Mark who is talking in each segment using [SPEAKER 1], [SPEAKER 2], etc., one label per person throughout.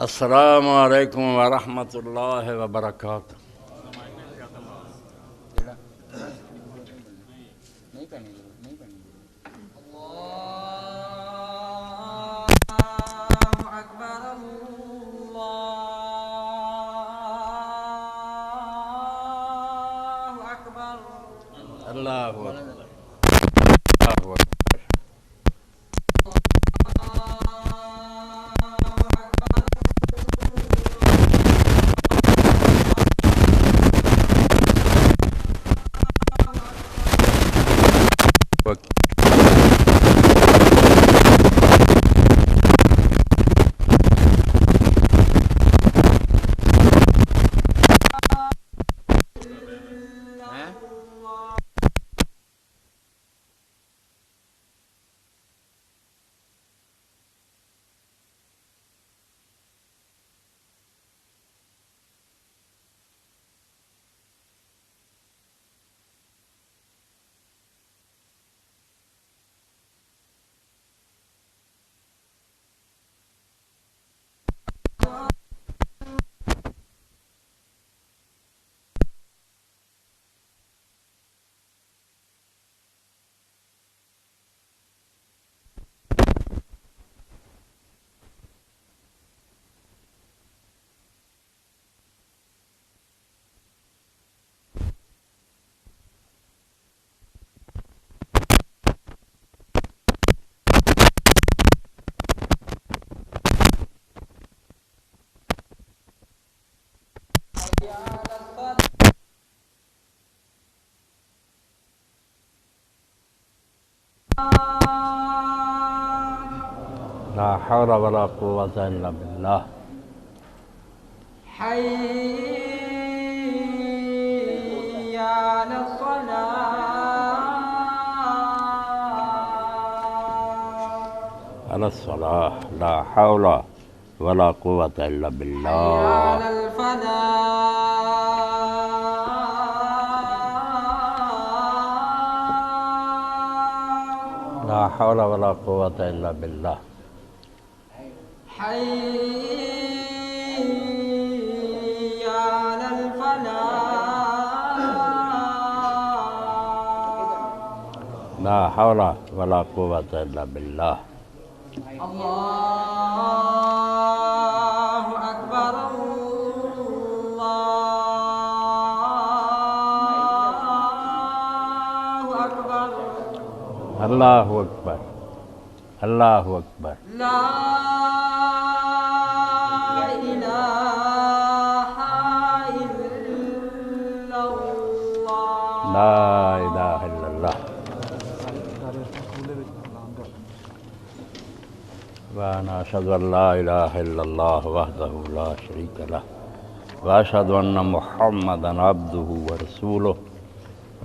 [SPEAKER 1] السلام علیکم ورحمۃ اللہ وبرکاتہ۔ اللہ اکبر، اللہ اکبر۔ لا حول ولا قوة إلا بالله۔
[SPEAKER 2] حي على الصلاة
[SPEAKER 1] على الصلاة، لا حول ولا قوة إلا
[SPEAKER 2] حي
[SPEAKER 1] بالله۔
[SPEAKER 2] على الفلاح
[SPEAKER 1] لا حول ولا قوة إلا بالله۔
[SPEAKER 2] حي على الفلاح
[SPEAKER 1] لا حول ولا قوة إلا بالله۔
[SPEAKER 2] الله أكبر الله أكبر
[SPEAKER 1] اللہ اکبر، اللہ اکبر۔
[SPEAKER 2] لا إله إلا الله
[SPEAKER 1] لا الہ الا اللہ۔ وانا اشهد ان لا الہ الا اللہ وحدہ لا شریک لہ، واشهد ان محمدا عبدہ ورسولہ،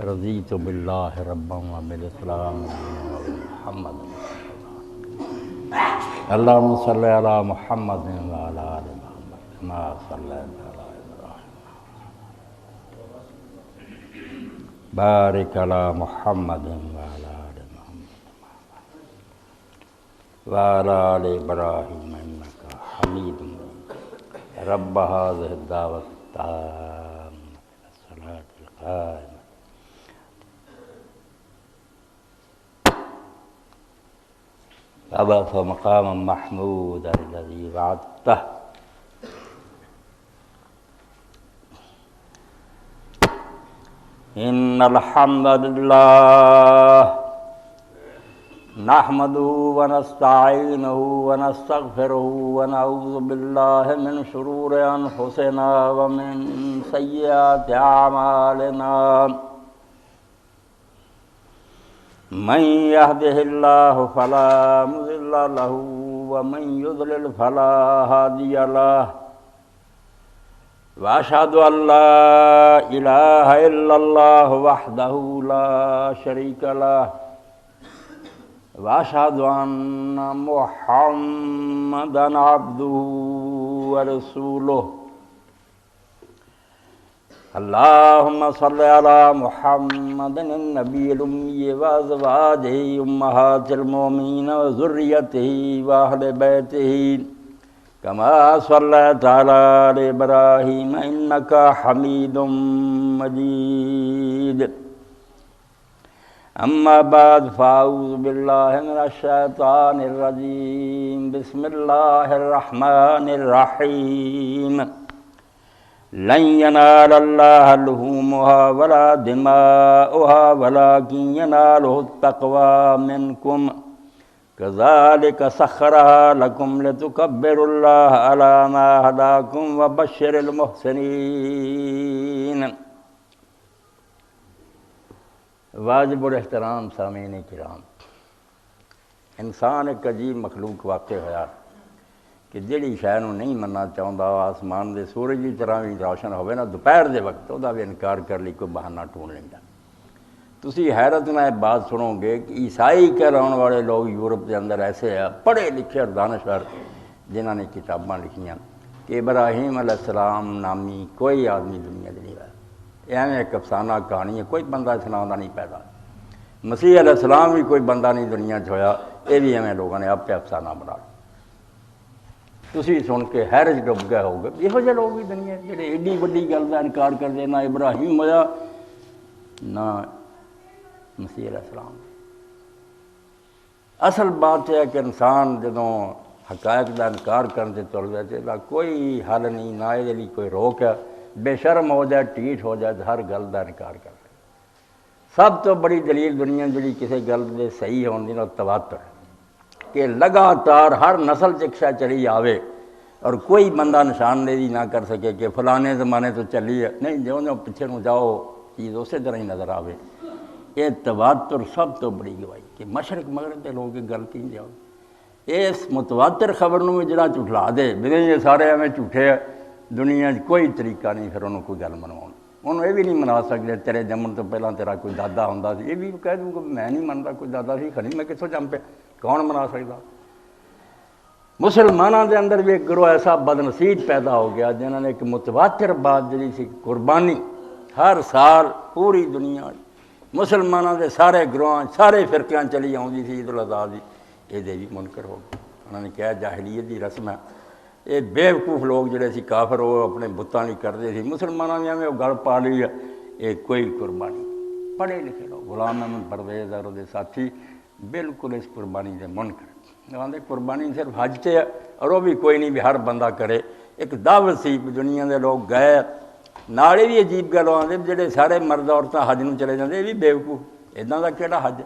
[SPEAKER 1] رضیت باللہ ربا وبالاسلام دینا وبمحمد۔ اللہم صلی علی محمد وعلی آل محمد کما صلیت علی ابراہیم، بارک علی محمد وعلی آل محمد وعلی آل ابراہیم انک حمید مجید۔ رب هذه الدعوة التامة والصلاة القائمة وابعث مقاما محمودا الذي وعدته۔ ان الحمد لله نحمده ونستعينه ونستغفره ونعوذ بالله من شرور انفسنا ومن سيئات اعمالنا، من يهده الله فلا مضل له ومن يضلل فلا هادي له، وأشهد أن لا إله إلا الله وحده لا شريك له، وأشهد أن محمدا عبده ورسوله۔ اللهم صل على محمد النبي الأمي وأزواجه أمهات المؤمنين وذريته وأهل بيته كما صليت على آل إبراهيم إنك حميد مجيد أما بعد فأعوذ بالله من الشيطان الرجيم بسم الله الرحمن الرحيم لن ينال الله لحومها ولا دماؤها ولكن يناله التقوى منكم كذلك سخرها لكم لتكبروا الله على ما هداكم وبشر المحسنين۔ واجب الاحترام سامعین کرام، انسان ایک عجیب مخلوق واقع ہوا کہ جہی شے نوں نہیں مننا چاہتا، آسمان دے سورج کی طرح بھی روشن ہوئے نا دوپہر دے وقت وہ بھی انکار کر لی، کوئی بہانہ ڈھونڈ لینا۔ تسی حیرت نال بات سنو گے کہ عیسائی کہلانے والے لوگ یورپ کے اندر ایسے ہیں پڑھے لکھے اور دانشور جنہوں نے کتاباں لکھیاں کہ ابراہیم علیہ السلام نامی کوئی آدمی دنیا میں نہیں ہوا، ایویں ایک افسانہ کہانی ہے، کوئی بندہ اس نام کا نہیں پیدا۔ مسیح علیہ السلام بھی کوئی بندہ نہیں دنیا چ ہویا، یہ بھی ایویں لوگوں نے آپ افسانہ بنا لیا۔ تسی سن کے حیرت ڈب گئے ہو گے، یہو جہے لوگ بھی دنیا جڑے ایڈی وڈی گل کا انکار کرتے، نہ ابراہیم ہویا نہ مسیح علیہ السلام۔ اصل بات یہ ہے کہ انسان جدوں حقائق کا انکار کرنے تل جائے تو کوئی حل نہیں، نہ یہ کوئی روک ہے، بے شرم ہو جائے، ٹھیٹ ہو جائے تو ہر گل کا انکار کر سکے۔ سب تو بڑی دلیل دنیا جی کسی گل کے صحیح ہونے کی تواتر کہ لگاتار ہر نسل چکشا چلی آوے اور کوئی بندہ نشاندہی نہ کر سکے کہ فلانے زمانے تو چلی ہے، نہیں جو پیچھے نو جاؤ چیز اسی طرح ہی نظر آوے۔ یہ تواتر سب تو بڑی گواہی کہ مشرق مغرب کے لوگ غلطی نہیں جاؤ، اس متواتر خبر بھی جڑا جھٹلا دے میرے یہ سارے ایویں جھوٹے ہے، دنیا کوئی طریقہ نہیں پھر انہوں کوئی گل منواؤ۔ انہوں یہ بھی نہیں منا سکتے تیرے جمن تو پہلے تیرا کوئی دادا ہوندا سی، یہ بھی کہہ دوں کہ میں نہیں منتا کوئی دادا سی، خلی میں کتوں جم پہ، کون منا سکتا؟ مسلمانوں کے اندر بھی ایک گروہ ایسا بدنصیب پیدا ہو گیا جنہوں نے ایک متواتر بات جی سی قربانی ہر سال پوری دنیا مسلمانوں کے سارے گروہ سارے فرقیاں چلی آؤں سی عید الاضحیٰ دی، یہ بھی منکر ہو گئی۔ انہوں نے کہا جاہلیت کی رسم ہے، یہ بیوقوف لوگ جڑے سی کافر وہ اپنے بتاں نہیں کرتے سی، مسلمانوں نے ہمیں گل پا لی ہے، یہ کوئی قربانی۔ پڑھے لکھے لوگ غلام احمد پرویز اور وہ ساتھی بالکل اس قربانی سے منکر، آدھے قربانی صرف حج سے ہے اور وہ بھی کوئی نہیں بھی ہر بندہ کرے۔ ایک دعوت سی دنیا کے لوگ گئے، نالے بھی عجیب گل آتے جڑے سارے مرد عورتیں حج نو چلے جاتے، یہ بھی بیوقوف، ادا کا کہڑا حج؟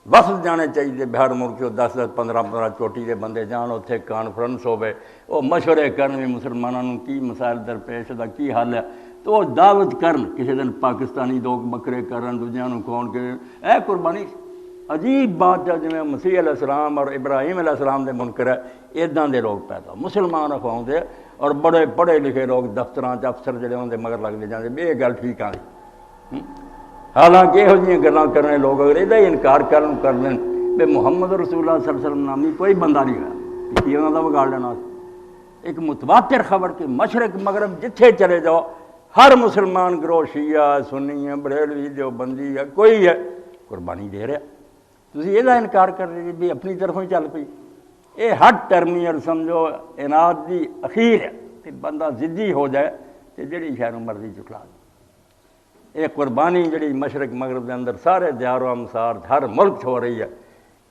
[SPEAKER 1] وفد جانے چاہیے باہر ملک 10 15 چوٹی کے بندے جان، اتنے کانفرنس ہوئے، وہ مشورے کرن بھی مسلمانوں کی مسائل درپیش دا کی حل ہے، تو وہ دعوت کرن کسی دن پاکستانی لوگ بکرے کرن دوجیاں کھون کے، اے قربانی عجیب بات ہے۔ جی مسیح علیہ السلام اور ابراہیم علیہ السلام دے منکر ہے، ادا دے لوگ پیدا مسلمان اخواؤں دے، اور بڑے پڑھے لکھے لوگ دفتراں افسر جڑے ہوندے مگر لگتے جاتے بھی یہ گل ٹھیک آ رہی۔ حالانکہ یہو جی گلاں کرنے لوگ اگر یہ انکار کر لیں بے محمد رسول اللہ صلی اللہ علیہ وسلم نامی کوئی بندہ نہیں ہوا، کہ انہوں کا بگاڑ لینا۔ ایک متواتر خبر کہ مشرق مغرب جتھے چلے جاؤ ہر مسلمان گروہ شیعہ سنی ہے بریلوی دیوبندی ہے کوئی ہے قربانی دے رہا، تسی یہ انکار کر رہے بھی اپنی طرفوں ہی چل پئی۔ یہ ہر ٹرمی اور سمجھو عناد دی اخیر ہے کہ بندہ ضدی ہو جائے تو جڑی شہر مرضی جھٹلا دے۔ یہ قربانی جڑی مشرق مغرب کے اندر سارے دیار و امسار ہر ملک ہو رہی ہے،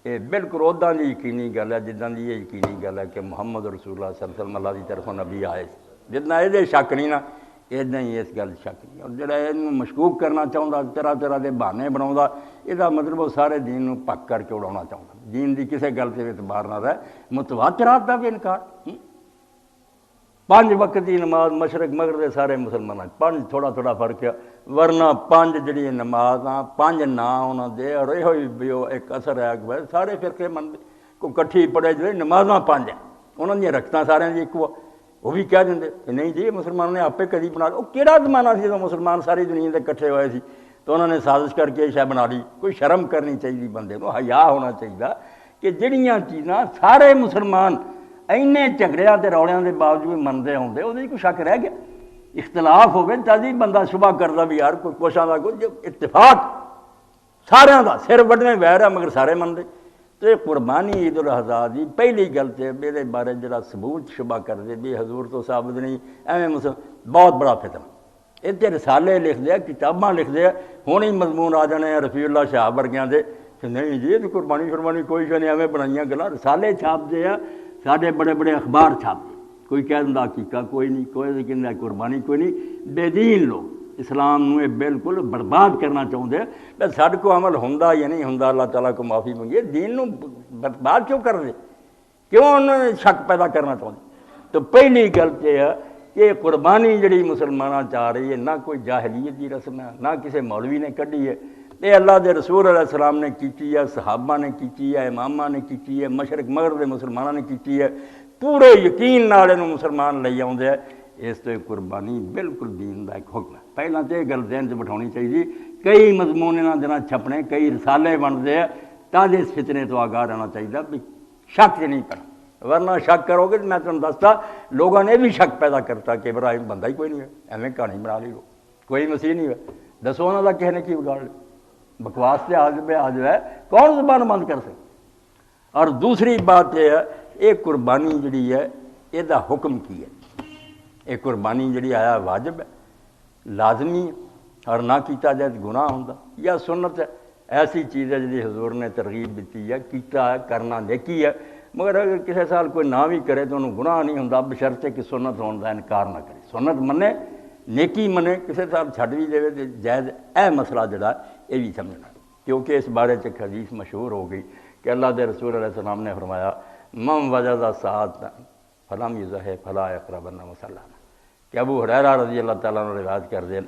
[SPEAKER 1] یہ بالکل ادا کی یقینی گل ہے جداں دی یہ یقینی گل ہے کہ محمد رسول اللہ صلی اللہ علیہ وسلم اللہ کی طرفوں نبی آئے، جتنا یہ شک نہیں نا ادا ہی اس گل شک نہیں۔ اور جڑا یہ مشکوک کرنا چاہتا طرح طرح کے بہانے بنا، یہ مطلب وہ سارے دین نو پک کر کے اڑانا چاہتا، دین کی کسی گل سے اعتبار نہ رہے۔ متواترات کا بھی انکار، 5 وقت کی نماز مشرق مغرب کے سارے مسلمان 5 تھوڑا تھوڑا فرق ہے، ورنہ 5 جڑی نماز 5 نہ انہوں دے، اور یہ ایک اثر ہے کہ سارے فرقے منتے کو کٹھی پڑھے جو نمازاں 5 ہیں، انہوں نے رکھتا سارے کی ایک وہ بھی کہہ دیں کہ نہیں جی مسلمانوں نے آپ کدی بنا وہ کہڑا زمانہ سی جب مسلمان ساری دنیا کے کٹھے ہوئے سی تو انہوں نے سازش کر کے شے بنا لی۔ کوئی شرم کرنی چاہیے بندے کو، حیا ہونا چاہیے کہ جڑیاں چیزاں سارے مسلمان اینے جھگڑیاں تے رولیاں دے باوجود منتے ہوندے وہ کوئی شک رہ گیا؟ اختلاف ہوگے تازی بندہ شبہ کرتا بھی یار کوئی کوشاں دا کوئی اتفاق سارے دا سر وڈنے ویر ہے مگر سارے منتے، تو یہ قربانی عید الاضحیٰ دی پہلی گل تے میرے بارے جڑا ثبوت شبہ کر دے بھی حضور تو ثابت نہیں ایویں مسلم بہت بڑا فتنہ اتنے رسالے لکھ دے کتاباں لکھ دے ہوں ہی مضمون آ جانے رفیع اللہ شاہ ورگیاں دے کہ نہیں جی یہ قربانی شربانی کوئی شے نہیں ایویں بنائیاں گلاں رسالے چھاپ دے سارے بڑے بڑے اخبار چھاپ دے کوئی کہہ دیندا عقیقہ کوئی نہیں کوئی کہندا قربانی کوئی نہیں بے دین لوگ اسلام نو بالکل برباد کرنا چاہتے بس ساڈے کو عمل ہوندا یا نہیں ہوندا اللہ تعالیٰ کو معافی منگیے دین نو برباد کیوں کر دے کیوں انہوں نے شک پیدا کرنا چاہتے تو پہلی گل یہ ہے کہ قربانی جڑی مسلمانوں چاہ رہی ہے نہ کوئی جاہلیت کی رسم ہے نہ کسی مولوی نے کڈی ہے یہ اللہ دے رسول علیہ السلام نے کیتی ہے صحابہ نے کیتی ہے اماماں نے کیتی ہے مشرق مغرب دے مسلمانوں نے کیتی ہے پورے یقین نال انہوں مسلمان لے آؤندے اس تو قربانی بالکل دین دا ایک حکم ہے پہلا تو یہ گل ذہن سے بٹھانی چاہیے کئی مضمون انہاں دنوں چھپنے کئی رسالے بنتے ہیں تاکہ اس فتنے تو آگاہ رہنا چاہیے بھی شک نہیں کرنا ورنہ شک کرو گے تو میں تمہیں دستا لوگوں نے بھی شک پیدا کرتا کہ ابراہیم بندہ ہی کوئی نہیں ہے ایویں کہانی بنا لی لو کوئی مسیح نہیں ہے دسو انہوں کا کسی نے کی بگاڑ لیا بکواس سے حاضر ہے کون زبان بند کر سکے اور دوسری بات یہ ہے یہ قربانی جڑی ہے یہ حکم کی ہے یہ قربانی جڑی آیا واجب ہے لازمی ہے اور نہ کیتا جائے تو گناہ ہوتا یا سنت ہے ایسی چیز ہے جی حضور نے ترغیب دیتی ہے کیتا ہے کرنا نیکی ہے مگر اگر کسی سال کوئی نہ بھی کرے تو انہوں گناہ نہیں ہوتا بشرطے کہ سنت ہونے کا انکار نہ کرے سنت منے نیکی منے کسی سال چھڈ بھی دے تو جائز اے مسئلہ جڑا یہ بھی سمجھنا کیونکہ اس بارے ایک حدیث مشہور ہو گئی کہ اللہ دے رسول علیہ السلام نے فرمایا من وجد ساعۃ فلم یضح فلا یقربن مصلانا کہ ابو ہریرہ رضی اللہ تعالیٰ عنہ روایت کر دے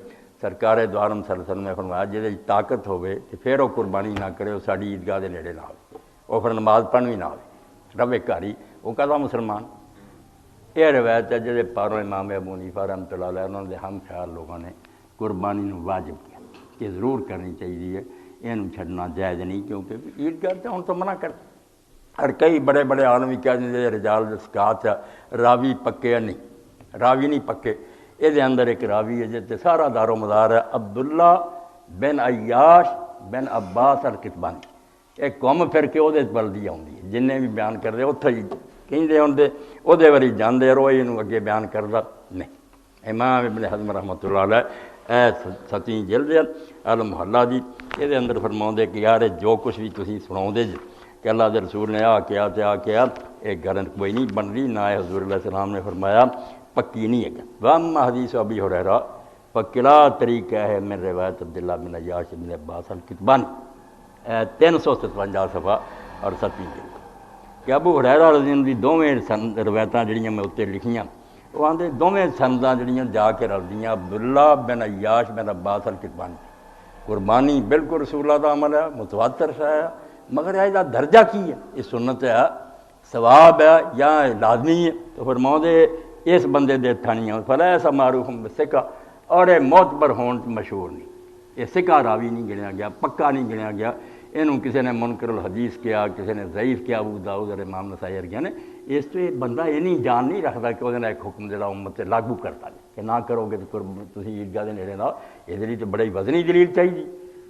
[SPEAKER 1] سرکار دو عالم صلی اللہ علیہ وسلم نے فرمایا جہدے طاقت ہوے تو پھر وہ قربانی نہ کرے وہ ساری عیدگاہ دے نیڑے نہ آئے وہ پھر نماز پڑھ بھی نہ آئے رب کاری وہ کہتا مسلمان یہ روایت ہے جہدے پاروں امام ابو حنیفہ رحمۃ اللہ علیہ انہوں نے ہم خیال لوگوں نے قربانی نو واجب کیا کہ ضرور کرنی چاہیے یہ چھڈنا جائز نہیں کیونکہ عیدگاہ تو ہوں تو منع کرتے اور کئی بڑے بڑے عالم بھی کہہ دیں رجال سکات راوی پکے نہیں راوی نہیں پکے یہ اندر ایک راوی ہے جیسے سارا دار و مدار ہے عبداللہ بن عیاش بن عباس الکتبانی ایک قوم پھر کے وہ بلدی آتی ہے جن بھی بیان کرتے اتنے ہی کہیں ہوتے وہ جانے روئے یہ اگے بیان کرتا نہیں امام ابن حزم رحمۃ اللہ علیہ اے 7ویں جلد المحلہ دی یہ اندر فرماؤں کہ یار جو کچھ بھی تھی سناؤ جی کہ اللہ دے رسول نے کیا ایک گھر کوئی نہیں بن رہی نہ حضور علیہ السلام نے فرمایا پکی نہیں ہے واما حدیث ابی ہریرہ فقلا طریقہ ہے من روایت عبداللہ بن عیاش بن عباس الکتبانی 357 صفحہ اور 7ویں جلد کہ ابو ہریرہ رضی اللہ عنہ دی دوویں روایتاں جڑیاں میں اتنے لکھیاں وہ آندے دوویں سنداں جڑیاں جا کے رلدیاں عبداللہ بن عیاش بن عباس الکتبانی قربانی بالکل رسول اللہ دا عمل ہے متواتر شے ہے مگر یہ درجہ کی ہے یہ سنت ہے ثواب ہے یا لازمی ہے تو فرماؤ دے اس بندے دے تھانیاں فلا ایسا معروف سکہ اور یہ معتبر ہون مشہور نہیں یہ سکہ راوی نہیں گنیا گیا پکا نہیں گنیا گیا انہوں کسی نے منکر الحدیث کیا کسی نے ضعیف کیا ابو داؤد اور امام نسائی ورگیا نے اس تو یہ بندہ یہ نہیں جان نہیں رکھتا کہ وہ ایک حکم جڑا امت سے لاگو کرتا ہے کہ نہ کرو گے تو تسی عیدگاہ دے نیڑے نہ یہ لیے تو بڑی وزنی دلیل چاہیے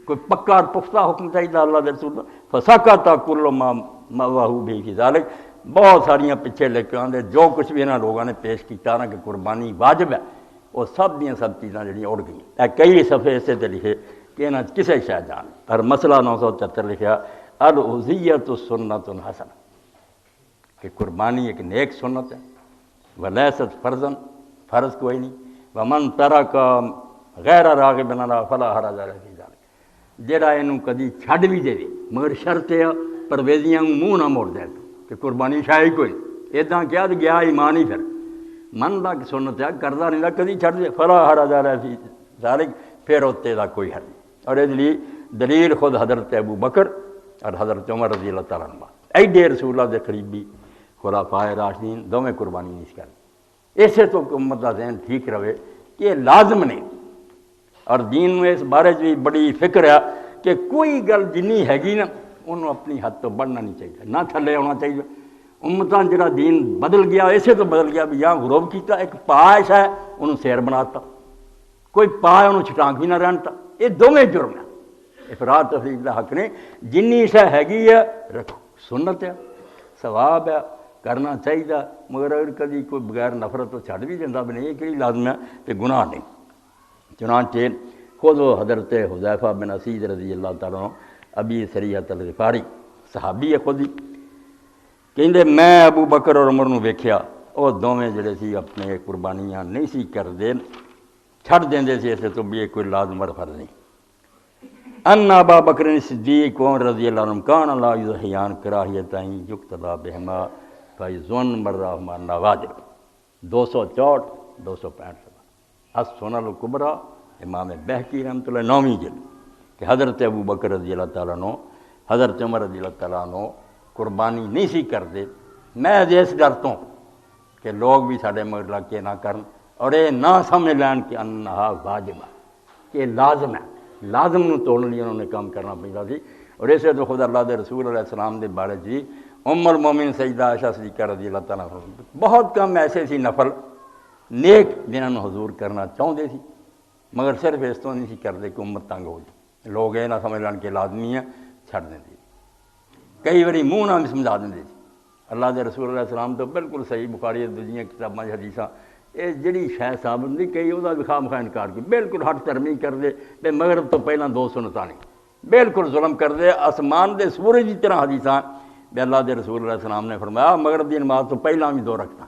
[SPEAKER 1] کوئی پکا اور پختہ حکم چاہیے اللہ دے رسول فساکتا کل ما مواہو بھی فی ذالک بہت ساریاں پیچھے لے کے آندے جو کچھ بھی انہاں لوگوں نے پیش کیا نا کہ قربانی واجب ہے وہ سب دیاں سب چیزاں جڑیاں اڑ گئیں کئی صفحے اسے تے لکھے کہ انہاں کسے شے جان اور مسئلہ 974 لکھا الاضحیۃ سنت حسنہ کہ قربانی ایک نیک سنت ہے ولیست فرضاً فرض کوئی نہیں ومن ترک غیر راغب فلا حرج علیہ فی ذلک جڑا اینوں کدی چھڈ بھی دے مگر شرط ہے پرویزیاں منہ نہ موڑ دے کہ قربانی شاہی کوئی اداں کیا تو گیا ایمان ہی پھر من دا سنت ہے کردہ نہیں دا کدی چھڈ دے فلا حرج علیہ فی ذلک پھر اتنے دا کوئی حرج اور اس لیے دلیل خود حضرت ابو بکر اور حضرت عمر رضی اللہ تعالیٰ عنہ ایڈے رسول اللہ دے قریبی خلفائے راشدین دونوں قربانی نہیں کرتے اسے تو امت کا ذہن ٹھیک رہے کہ یہ لازم نہیں اور دین میں اس بارے بھی بڑی فکر ہے کہ کوئی گل جنی ہے نا انہوں اپنی حد تو بڑھنا نہیں چاہیے نہ تھلے ہونا چاہیے امتاں جڑا دین بدل گیا اسے تو بدل گیا بھی یہاں غروب کیتا ایک پاش ہے انہوں سیر بناتا کوئی پا انہوں چھٹانک بھی نہ رہنتا یہ دونوں جرم ہیں افراد تفریق دا حق نے جنی شے ہے رکھو سنت ہے، ثواب ہے، کرنا چاہیے، مگر اگر کبھی کوئی بغیر نفرت تو چھڈ بھی دینا بھی نہیں یہ کہڑی لازم ہے کہ گناہ نہیں۔ چنانچہ خود وہ حضرت حذیفہ بن اسید رضی اللہ تعالیٰ عنہ ابی سریۃ الغفاری صحابی ہے خود ہی، کہندے میں ابو بکر اور عمر نو ویکھیا وہ دونوں جڑے سی اپنے قربانیاں نہیں سی کردے، چھڈ دیندے سی اسے تو بھی یہ کوئی لازم اور فرض نہیں۔ ان ابا بکر صدیق عمر رضی اللہ عنہ کان لا یضحیان کراہیتین یقتدی بہما فیضن مرہما نواجب 264 265 السنن الکبریٰ امام بہقی رحمۃ اللہ 9ویں جلد کہ حضرت ابو بکر رضی اللہ تعالیٰ عنہ حضرت عمر رضی اللہ تعالیٰ عنہ قربانی نہیں سی کرتے، میں اس ڈر تو کہ لوگ بھی ساڈے مگر لگ کے نہ کرن اور یہ نہ سمجھ لین کہ انہا واجب ہے کہ لازم ہے، لازم نو توڑن لیے انہوں نے کام کرنا پڑتا سی۔ اور اسے تو خود اللہ دے رسول علیہ السلام دے بارے جی ام المومن سیدہ عائشہ صدیقہ رضی اللہ تعالیٰ عنہ بہت کم ایسے سی نفل نیک جنہوں حضور کرنا چاہتے سی مگر صرف اس تو نہیں سی کرتے کہ امت تنگ ہو جائے، لوگ یہ نہ سمجھ لین کہ لازمی ہے چھڑ دیں دی، کئی باری منہ نہ بھی سمجھا دیں سی۔ اللہ دے رسول علیہ السلام تو بالکل صحیح بخاری دوجیاں کتاباں حدیثاں یہ جڑی شے ثابت نہیں کئی وہ بھی خواہ مخواہ انکار کی، بالکل ہٹ ترمی کر دے بے مغرب تو پہلا 2 سنتاں نہیں، بالکل ظلم کر دے آسمان دے سورج کی طرح حدیثاں بے اللہ دے رسول علیہ السلام نے فرمایا مغرب دی نماز تو پہلا بھی 2 رکھتا،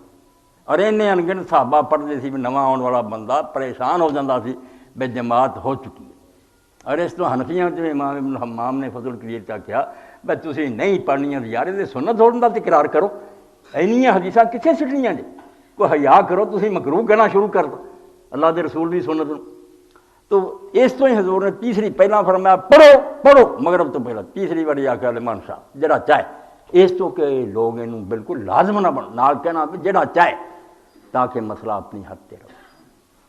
[SPEAKER 1] اور انہیں انگن صحابہ پڑھتے سی بھی نواں آنے والا بندہ پریشان ہو جاتا سی بے جماعت ہو چکی ہے۔ اور اس تو حنفیاں جو امام ابن حمام نے فضل القدیر کا کیا بھائی تسی نہیں پڑھنیاں یار یہ سنت ہونے کا تکرار کرو، اینیاں حدیثاں کتنے سٹنیاں جی، کوئی حیا کرو تسی مکروہ کہنا شروع کر دو اللہ دے رسول دی سنت نو۔ تو اس تو ہی حضور نے تیسری پہلا فرمایا پڑھو مغرب تو پہلا، تیسری باری آخیا لمن شاہ جڑا چاہے، اس تو کہ لوگ انہوں بالکل لازم نہ بن نال کہنا بھی جڑا چاہے تاکہ مسئلہ اپنی حد تے رہے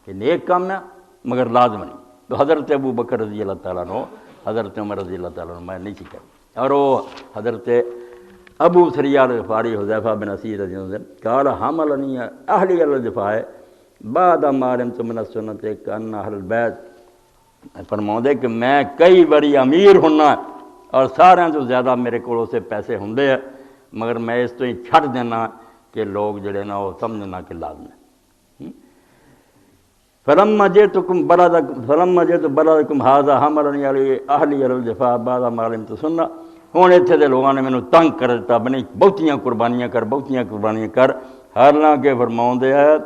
[SPEAKER 1] کہ نیک کام ہے مگر لازم نہیں۔ تو حضرت ابو بکر رضی اللہ تعالیٰ عنہ حضرت عمر رضی اللہ تعالیٰ عنہ میں نہیں سی کرتا، اور وہ حضرت ابو سریہ الغفاری حذیفہ بن اسید رضی اللہ عنہ قال حملنی اہلی الدفاع بعد ما علمت من السنت کان اہل البیت فرماؤندے کہ میں کئی باری امیر ہونا اور سارے تو زیادہ میرے کو سے پیسے ہوندے ہیں مگر میں اس تو ہی چھڑ دینا کہ لوگ جڑے نا وہ سمجھنا کہ لازم ہے۔ فلما جئتكم بلدكم هذا حملني علی اہلی الدفاع بعد ما علمت سنت ہوں اتنے دے لوگوں نے مینوں تنگ کر دیتا بنی بہتیاں قربانیاں کر حالانکہ فرماؤندے ہے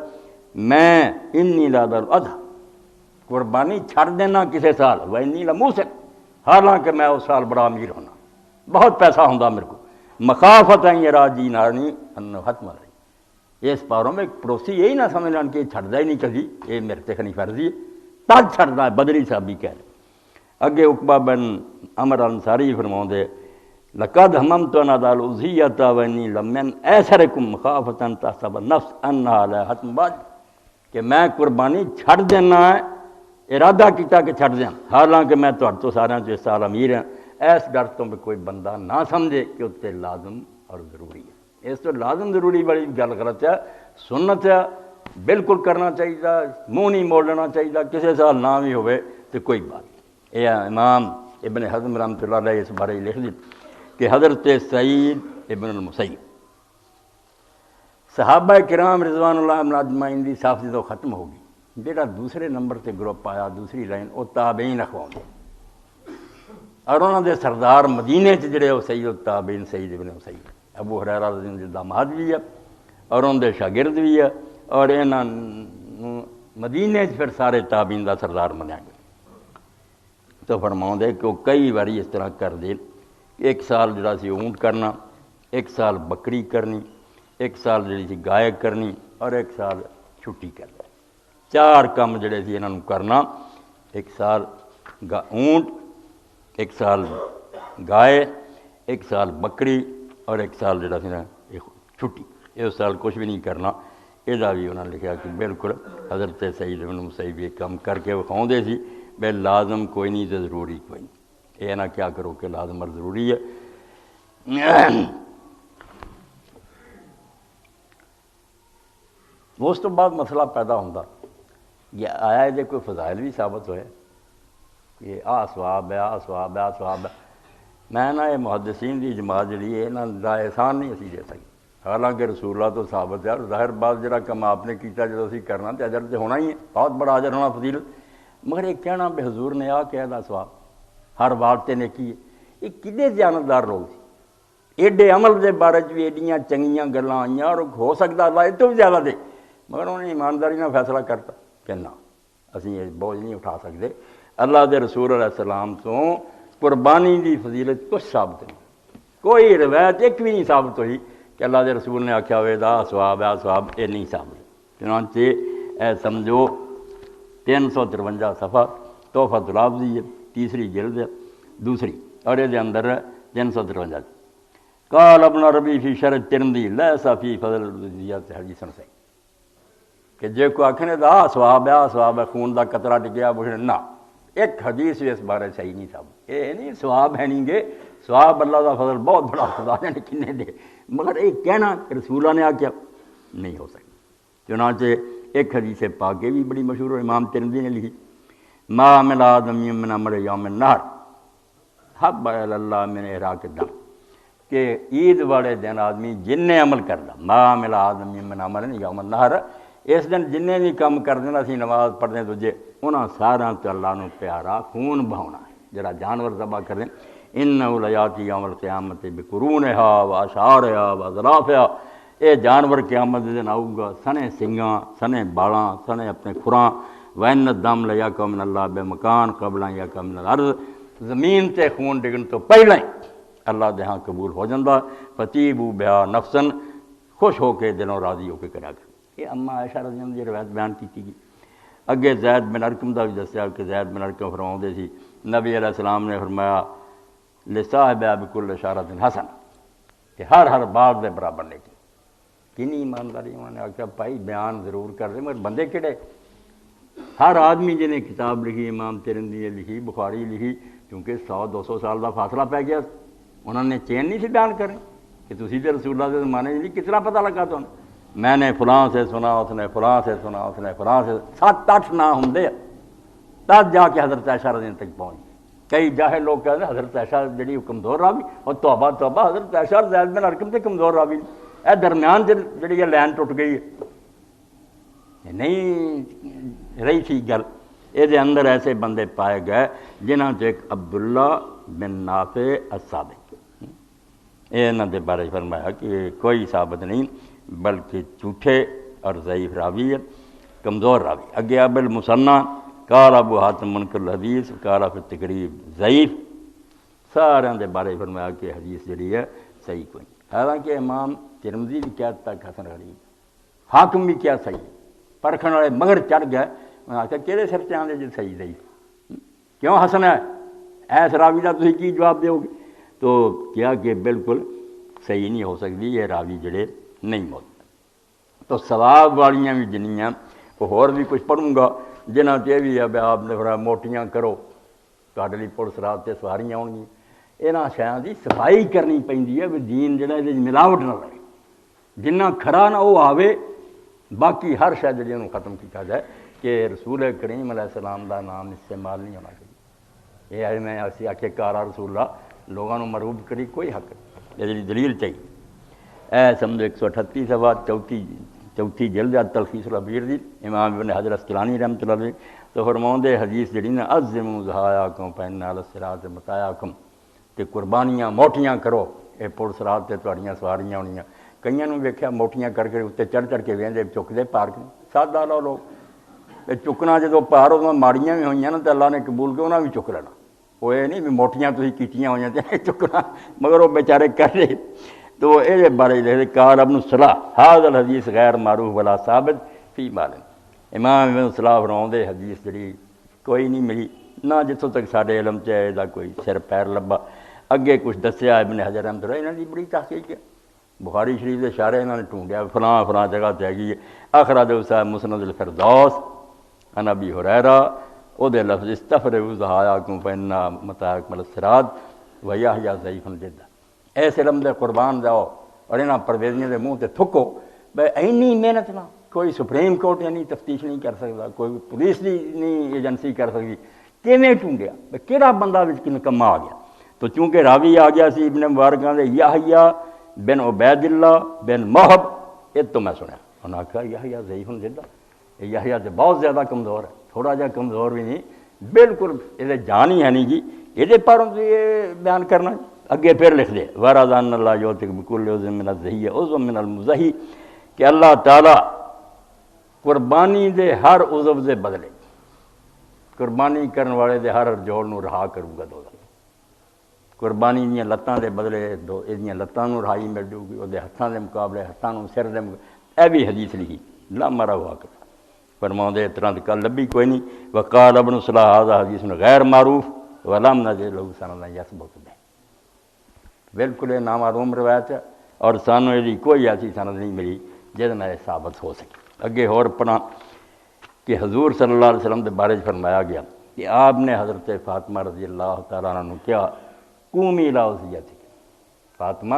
[SPEAKER 1] میں انی لاد الاضحی قربانی چھڑ دینا کسے سال و انی لموسر حالانکہ میں اس سال بڑا امیر ہونا بہت پیسہ ہوندا میرے کو مخافت یراجی نارنی انو ختم رہی اس پاروں میں پڑوسی یہی نہ سمجھ لان کہ چھڑدا ہی نہیں کبھی یہ میرے تے خنی فرضی ہے تج چھڑدا ہے بدری صاحب بھی کہہ رہے۔ اگے عقبہ بن عمر انصاری فرماؤندے لقد حممت ان ادا الاضحیۃ وانی لمن ایسرکم مخافۃ تحسب النفس انها لا حتم واجب کہ میں قربانی چھڑ دینا ہے ارادہ کیتا کہ چھڑ دیاں حالانکہ میں تہاڈے تو سارے جو اس سال امیر ہیں اس ڈر تو کوئی بندہ نہ سمجھے کہ اتنے لازم اور ضروری ہے۔ اس تو لازم ضروری بڑی گل غلط ہے، سنت ہے بالکل کرنا چاہیے، منہ نہیں موڑنا چاہیے، کسی سال نہ بھی ہوئے تو کوئی بات۔ یہ امام ابن حزم رحمۃ اللہ علیہ اس بارے لکھ دی کہ حضرت سعید ابن المسیب صحابہ کرام رضوان اللہ اجمعین دی صاف تو ختم ہوگی، جہاں دوسرے نمبر تے گروپ آیا دوسری لائن وہ تابعین اخواؤں اور انہوں دے سردار مدینے جڑے وہ سید التابعین سعید ابن مسیب ابو ہریرہ رضی اللہ عنہ داماد بھی ہے اور ان دے شاگرد بھی ہے اور انہاں مدینے پھر سارے تابعین دا سردار منیا گیا۔ تو فرماؤں دے کہ وہ کئی باری اس طرح کر دے، ایک سال جڑا سی اونٹ کرنا، ایک سال بکری کرنی، ایک سال جڑی سی گائے کرنی اور ایک سال چھٹی کرنی، 4 کام جڑے سی انہاں نوں کرنا، ایک سال اونٹ، ایک سال گائے، ایک سال بکری اور ایک سال جڑا سی نا چھٹی، اس سال کچھ بھی نہیں کرنا۔ یہ بھی انہوں نے لکھا کہ بالکل حضرت سعید ابن مسیب یہ کام کر کے وکھاؤندے سی بے لازم کوئی نہیں تو ضروری کوئی نہیں، یہ نہ کیا کرو کہ لازم اور ضروری ہے۔ اس تو بعد مسئلہ پیدا ہوتا یہ آیا ہے کوئی فضائل بھی ثابت ہوئے کہ ثواب ہے ثواب ہے ثواب ہے، میں نہ یہ محدثین دی جماعت جڑی ہے انہاں دا احسان نہیں اسی دے سکتے، حالانکہ رسول اللہ تو ثابت ہے، اور ظاہر بات جڑا کم آپ نے کیتا جدو اسی کرنا تے اجر تے ہونا ہی ہے، بہت بڑا اجر ہونا فضیلت، مگر یہ کہنا بے حضور نے آ کہہ دا ثواب ہر بات تے نیکی ہے، یہ کدے دیانتدار لوگ سی، ایڈے عمل دے بارے بھی ایڈیاں چنگیاں گلاں آئیاں، اور ہو سکتا اللہ یہ تو بھی زیادہ دے، مگر انہوں نے ایمانداری نہ فیصلہ کرتا کہ نہ اسی یہ بوجھ نہیں اٹھا سکتے۔ اللہ دے رسول علیہ السلام تو قربانی دی فضیلت کچھ ثابت نہیں، کوئی روایت ایک بھی نہیں ثابت ہوئی کہ اللہ دے رسول نے آکھیا ہوئے دا ثواب ہے ثواب، یہ نہیں ثابت۔ چنانچہ اے سمجھو 353 صفحہ تحفۃ الحافظی ہے، تیسری جلد ہے دوسری، اور یہ اندر 353 قال ابن ربی فی شرح ترمذی لیس فی فضل الوضیات حدیث صحیح، کہ جے کو آکھنے دا ثواب ہے خون دا قطرہ ڈگیا بوجھنے نہ، ایک حدیث بھی اس بارے صحیح نہیں ثابت، یہ نہیں ثواب ہے نہیں گے، ثواب اللہ دا فضل بہت بڑا، خدا نے کنے دے، مگر ایک کہنا کہ رسول اللہ نے آکھیا نہیں ہو سکتا۔ چنانچہ ایک حدیث پاک بھی بڑی مشہور ہے، امام ترمذی نے لکھی، ما عمل آدمی من عمل یوم النحر حب الی اللہ من احراق الدم، کہ عید والے دن آدمی جن نے عمل کرنا، ما عمل آدمی من عمل یوم النحر، اس دن جن بھی کام کر دینا سی نماز پڑھنے دوجے انہاں سارا تو اللہ نو پیارا خون بہاؤنا ہے، جڑا جانور ذبح کر دیں، انہ لیاتی یوم القیامت بقرونہا واشعارہا واظلافہا، اے جانور قیامت دن آؤ گا سنے سنگاں سنے بالاں سنے اپنے کھراں، وَإِنَّ الدَّمَ لَيَأْكُلُ مِنَ اللَّهِ بِمَكَانٍ قَبْلَ أَن يَأْكُلَ مِنَ الْأَرْضِ، زمین تے خون ڈگن تو پہلے اللہ دے ہاں قبول ہو جاندہ، فَطِيبُوا بِهَا نَفْسًا، خوش ہو کے دلوں راضی ہو کے کرا کر۔ یہ اما عائشہ رضی اللہ عنہ روایت بیان کی گئی۔ اگے زید بن ارقم دا بھی دسیا کہ زید بن ارقم فرماؤندے سی نبی علیہ السلام نے فرمایا لصاحب بکل اشارۃ حسن، کہ ہر بات دے برابر نیکی، کنی ایمانداری انہوں نے آخیا بھائی بیان ضرور کر دے مگر بندے کہڑے، ہر آدمی جنہیں کتاب لکھی، امام ترمذی نے لکھی، بخاری لکھی، کیونکہ 100-200 سال دا فاصلہ پہ گیا، انہوں نے چین نہیں سی بیان کریں کہ تسی تے رسول اللہ کے زمانے نہیں، کتنا پتہ لگا تو میں نے فلاں سے سنا، اس نے فلاں سے سنا، اس نے فلاں سے، 7-8 نہ ہوں تب جا کے حضرت عائشہ رضی اللہ عنہ تک پہنچ۔ کئی جاہل لوگ کہتے ہیں حضرت عائشہ جڑی کمزور راوی، اور توبہ حضرت عائشہ اور زید بن ارقم تے کمزور راوی، اے درمیان جڑی لین ٹوٹ گئی ہے، نہیں رہی تھی گل، یہ اندر ایسے بندے پائے گئے جنہاں چ ایک عبداللہ بن نافع الصابغ، انہاں دے بارے فرمایا کہ کوئی ثابت نہیں بلکہ جھوٹے اور ضعیف راوی ہے، کمزور راوی۔ اگے ابو المثنی قال ابو حاتم منکر الحدیث قال فی التقریب ضعیف، سارے دے بارے فرمایا کہ حدیث جڑی ہے صحیح کوئی نہیں، حالانکہ امام ترمذی بھی کیا تک حسن غریب، حاکم بھی کیا صحیح، پرکھن والے مگر چڑھ گئے، انہوں نے کہا کہڑے سر سے آندے جو صحیح ضعیف کیوں حسن ہے، ایس راوی کا تسی کی جواب دیو گے؟ تو کیا کہ بالکل صحیح نہیں ہو سکتی، یہ راوی جڑے نہیں موجود۔ تو ثواب والیاں بھی جنیاں وہ اور بھی کچھ پڑھوں گا جنہاں یہ بھی ہے بھائی آپ نے فرمایا موٹیاں کرو، تہاڈے لئی پولیس رات تے سواریاں آؤ گی، یہاں شیاں دی صفائی کرنی پیندی ہے بھی دین جڑا یہ ملاوٹ نہ رہے، جنہ کھرا نہ وہ آوے، باقی ہر شے جڑی انہوں ختم کیا جائے کہ رسول کریم علیہ السلام دا نام استعمال نہیں ہونا چاہیے، یہ ہے میں اسی آکھے کارا رسول اللہ لوگوں مرعوب کری کوئی حق نہیں، یہ دلیل چاہیے۔ اے سمجھو 138 صفحہ چوتھی جلد تلخیص الخبیر دی، امام ابن حجر اسقلانی رحمۃ اللہ علیہ تو فرماؤندے حدیث جڑی نا عظموا ضحایاکم فإن علی الصراط مطایاکم، کہ قربانیاں موٹیاں کرو، اے پل صراط تے تہاڈیاں سواریاں ہونیاں۔ کئیاں نوں ویکھیا موٹیاں کر کے اتنے چڑھ کے ویندے چکدے پارک سادہ لوگ چکنا جدوں پار ادوں ماڑیاں بھی ہوئیاں نا تو اللہ نے قبول کے انہاں بھی چک لینا، وہ یہ نہیں بھی موٹیاں تسی کیتیاں ہوئیاں تے چکنا، مگر وہ بیچارے کر رہے۔ تو یہ بارے لکھتے قال ابن صلاح ھذا الحدیث غیر معروف ولا ثابت فی مال، امام ابن صلاح فرماؤندے حدیث جڑی کوئی نہیں ملی نہ جتوں تک سارے علم چ ہے کوئی سر پیر لبا۔ اگے کچھ دسیا ابن حجر رحمۃ اللہ انہاں دی بڑی تحقیق ہے، بخاری شریف دے اشارے انہاں نے ڈھونڈیا فلاں جگہ تے ہے اخرج صاحب مسند الفردوس عن ابی ہریرہ، او دے لفظ استفرغوا ضحایاکم فإن متاعکم علی الصراط ویحیی ضعیف جدا، ایسے علم دے قربان جاؤ اور انہاں پرویزیاں دے منہ تے تھکو، بھئی اینی محنت نہ کوئی سپریم کورٹ نہیں تفتیش نہیں کر سکتا، کوئی پولیس نہیں ایجنسی کر سکتی، کیویں ٹونڈیا بھئی کہڑا بندہ وچ نکما آ گیا، تو چونکہ راوی آ گیا سی ابن مبارکاں دے یحییٰ بن عبید اللہ بن محب، یہ تو میں سنیا انہوں نے کہا یحییٰ ضعیف جدا، یحییٰ تو بہت زیادہ کمزور ہے، تھوڑا جہا کمزور بھی نہیں، بالکل یہ جان ہی ہے نہیں جی، یہ پر یہ بیان کرنا اگے پھر لکھ دے وَرَضَانَ اللَّهُ يُعْطِيكُ بِكُلِّ عُضْوٍ مِّنَ الزَّحِيَّةِ عُضْوًا مِّنَ الْمُزَحِّ کہ اللہ تعالیٰ قربانی دے ہر عضو دے بدلے قربانی کرنے والے دے ہر جوڑ نو رہا کروں گا دو قربانی دیاں لتاں دے بدلے دو یہ لتاں نو رہائی مل جائے گی، وہ ہتھاں دے مقابلے ہتھاں نو سر دے مقابلے، اے بھی حدیث لکھی لا مرا ہوا کر فرماؤں اس طرح کل لبھی کوئی نہیں۔ وقال ابن صلاح ھذا حدیث غیر معروف ولم نجد له سندا یثبت به، بالکل یہ نامعلوم روایت ہے اور سانوں یہ کوئی ایسی سند نہیں ملی جس میں ثابت ہو سکے۔ اگے اور پڑھا کہ حضور صلی اللہ علیہ وسلم کے بارے فرمایا گیا کہ آپ نے حضرت فاطمہ رضی اللہ تعالیٰ عنہ کیا قومی الی وصیتک، فاطمہ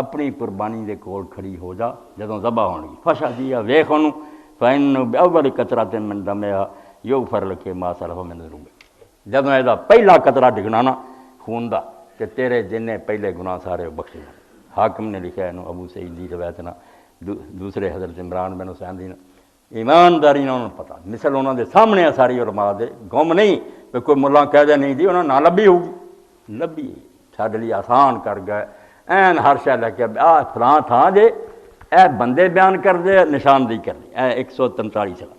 [SPEAKER 1] اپنی قربانی دے کول کھڑی ہو جا جدوں ذبح ہونگی، فشہدی ویکھ اونوں فإنہ بأول قطرۃ من دمہا یغفر لک ما سلف من ذنوبک، جدوں یہ پہلا قطرہ ڈگنا نا خون دا کہ تیرے جننے پہلے گناہ سارے بخشے جانے۔ حاکم نے لکھا ہے ابو سعید دی روایت نا دوسرے حضرت عمران بن حسین دی نا ایمانداری نے انہوں نے پتا مثل انہوں دے سامنے ساری علماء دے گم نہیں کہ کوئی ملا کہہ دے نہیں دی انہوں نے نہ لبھی ہوگی، لبھی ساڈے لیے آسان کر گئے این ہر شے لے کے فلاں تھاں دے اے بندے بیان کر دے نشاندہی کر دے اے 143 سال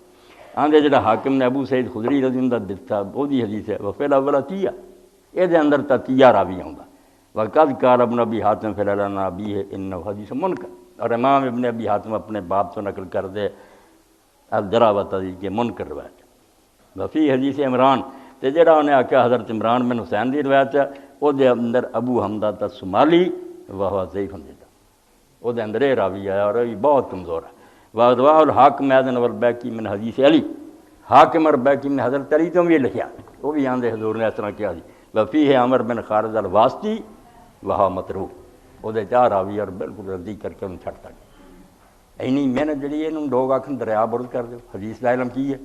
[SPEAKER 1] آندے جڑا حاکم نے ابو سعید خدری رضی اللہ عنہ دتا وہ دی حدیث ہے وفی الاول عطیہ یہ دے اندر تطیہ راوی ہوندا وقد قال ابن ابی حاتم فی العلن ابی ہے انہ حدیث منکر، اور امام ابن ابی حاتم اپنے باپ سے نقل کر دے الجرح و تعدیل کے منکر روایت وفی حدیث عمران تے جڑا انہیں آکھیا حضرت عمران بن حسین دی روایت ہے او دے اندر ابو حمدہ الصومالی وہو ضعیف جدا، او دے اندر یہ راوی ہے اور یہ بہت کمزور ہے۔ وادواء الحاکم ایضا والبیہقی من حدیث علی، حاکم اور بیہقی نے حضرت علی تو بھی لکھیا وہ بھی آندے حضور نے اس طرح کیا جی وفیہ عمر بن خالد الواسطی وہو متروک، وہ دے چار راوی اور بالکل ردی کر کے انہوں چھڑتا گیا۔ اینی محنت جڑی ہے انہوں لوگ آکھن دریا برد کر دو، حدیث دا علم کی ہے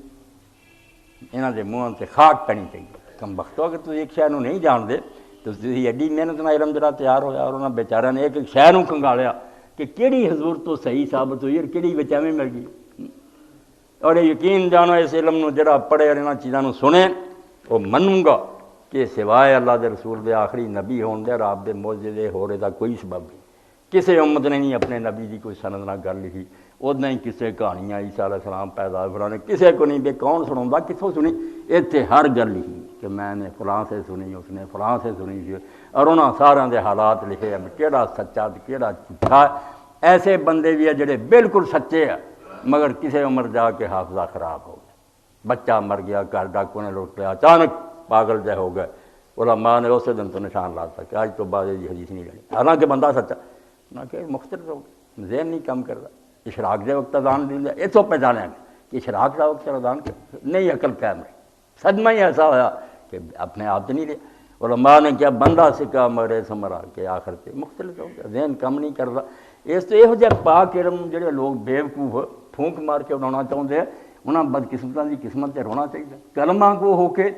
[SPEAKER 1] انہاں دے منہاں تے خاک پینی چاہیے کم بختو، اگر تسی ایک شے نوں نہیں جان دے تو تسی ایڈی محنت نال علم جڑا تیار ہویا اور انہاں بیچاریاں نے ایک شے نوں کنگالیا کہ کیڑی حضور تو صحیح ثابت ہوئی اور کیڑی وچ ایویں مل گئی، اور یقین جانو اس علم نوں جڑا پڑھے اور انہاں چیزاں نوں سنے وہ منوں گا کہ سوائے اللہ دے رسول دے آخری نبی ہون دے اور آپ دے معجزے ہورے دا کوئی سبب نہیں، کسے امت نے نہیں اپنے نبی دی کوئی سند نہ گل لکھی، ادنا ہی کسے کہانیاں عیسیٰ علیہ السلام پیدا فلانے کسے کو نہیں، بے کون سناؤں کتوں سنی، اتنے ہر گل لکھی کہ میں نے فلاں سے سنی اس نے فلاں سے سنی سی، اور انہاں سارے دے حالات لکھے اب کیڑا سچا تے کیڑا جھوٹا ہے۔ ایسے بندے بھی ہیں جڑے بالکل سچے ہیں مگر کسے عمر جا کے حافظہ خراب ہو گیا، بچہ مر گیا گھر ڈاکوں نے لوٹ لیا اچانک پاگل جہ ہو گئے، علماء نے اسی دن تو نشان لاتا کہ آج تو بعد یہ حدیث نہیں لینی، حالانکہ بندہ سچا نہ کہ مختلف ہو گیا، ذہن نہیں کم کرتا، اشراق دے وقت اذان دی یہ تو پہچانے کہ اشراق دا وقت اذان نہیں عقل قائم رہی، صدمہ ہی ایسا ہوا کہ اپنے آپ نہیں لیا، علماء نے کیا بندہ سکا مرے سمرا کے آخر سے مختلف ہو گیا، ذہن کم نہیں کرتا۔ اس تو یہ پاک علم جڑے لوگ بیوقوف پھونک مار کے اڑانا چاہتے ہیں انہاں بدقسمتاں دی قسمت تے رونا چاہیے، کلمہ کو ہو کے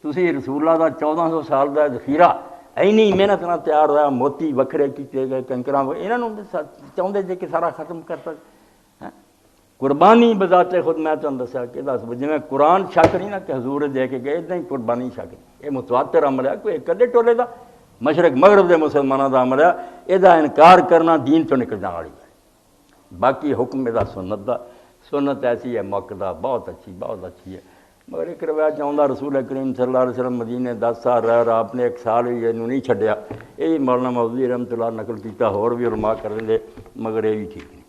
[SPEAKER 1] تسی رسول اللہ دا 1400 سال دا ذخیرہ اینی محنت نہ تیار ہوا، موتی وکھرے کیتے گئے کنکراں انہاں چاہتے جے کہ سارا ختم کرتا قربانی بذات خود میں تمہیں دسیا کہ دس جی قرآن شک نہیں نا کہ حضور دے کے گئے اتنا ہی قربانی شک نہیں، یہ متواتر عمل ہے، کوئی کدے ٹولے دا مشرق مغرب دے مسلمانوں دا عمل ہے، یہ انکار کرنا دین تو نکل جانے والی ہے۔ باقی حکم یہ سنت دا، سنت ایسی ہے موقع بہت اچھی ہے، مگر ایک روایت چاہتا رسول کریم صلی اللہ علیہ وسلم مدینے 10 سال رہ اور آپ نے ایک سال بھی یہ نہیں چھڈیا، یہ مولانا مودودی رحمۃ اللہ نقل کیتا، اور بھی علماء کر دیں مگر یہ بھی ٹھیک نہیں،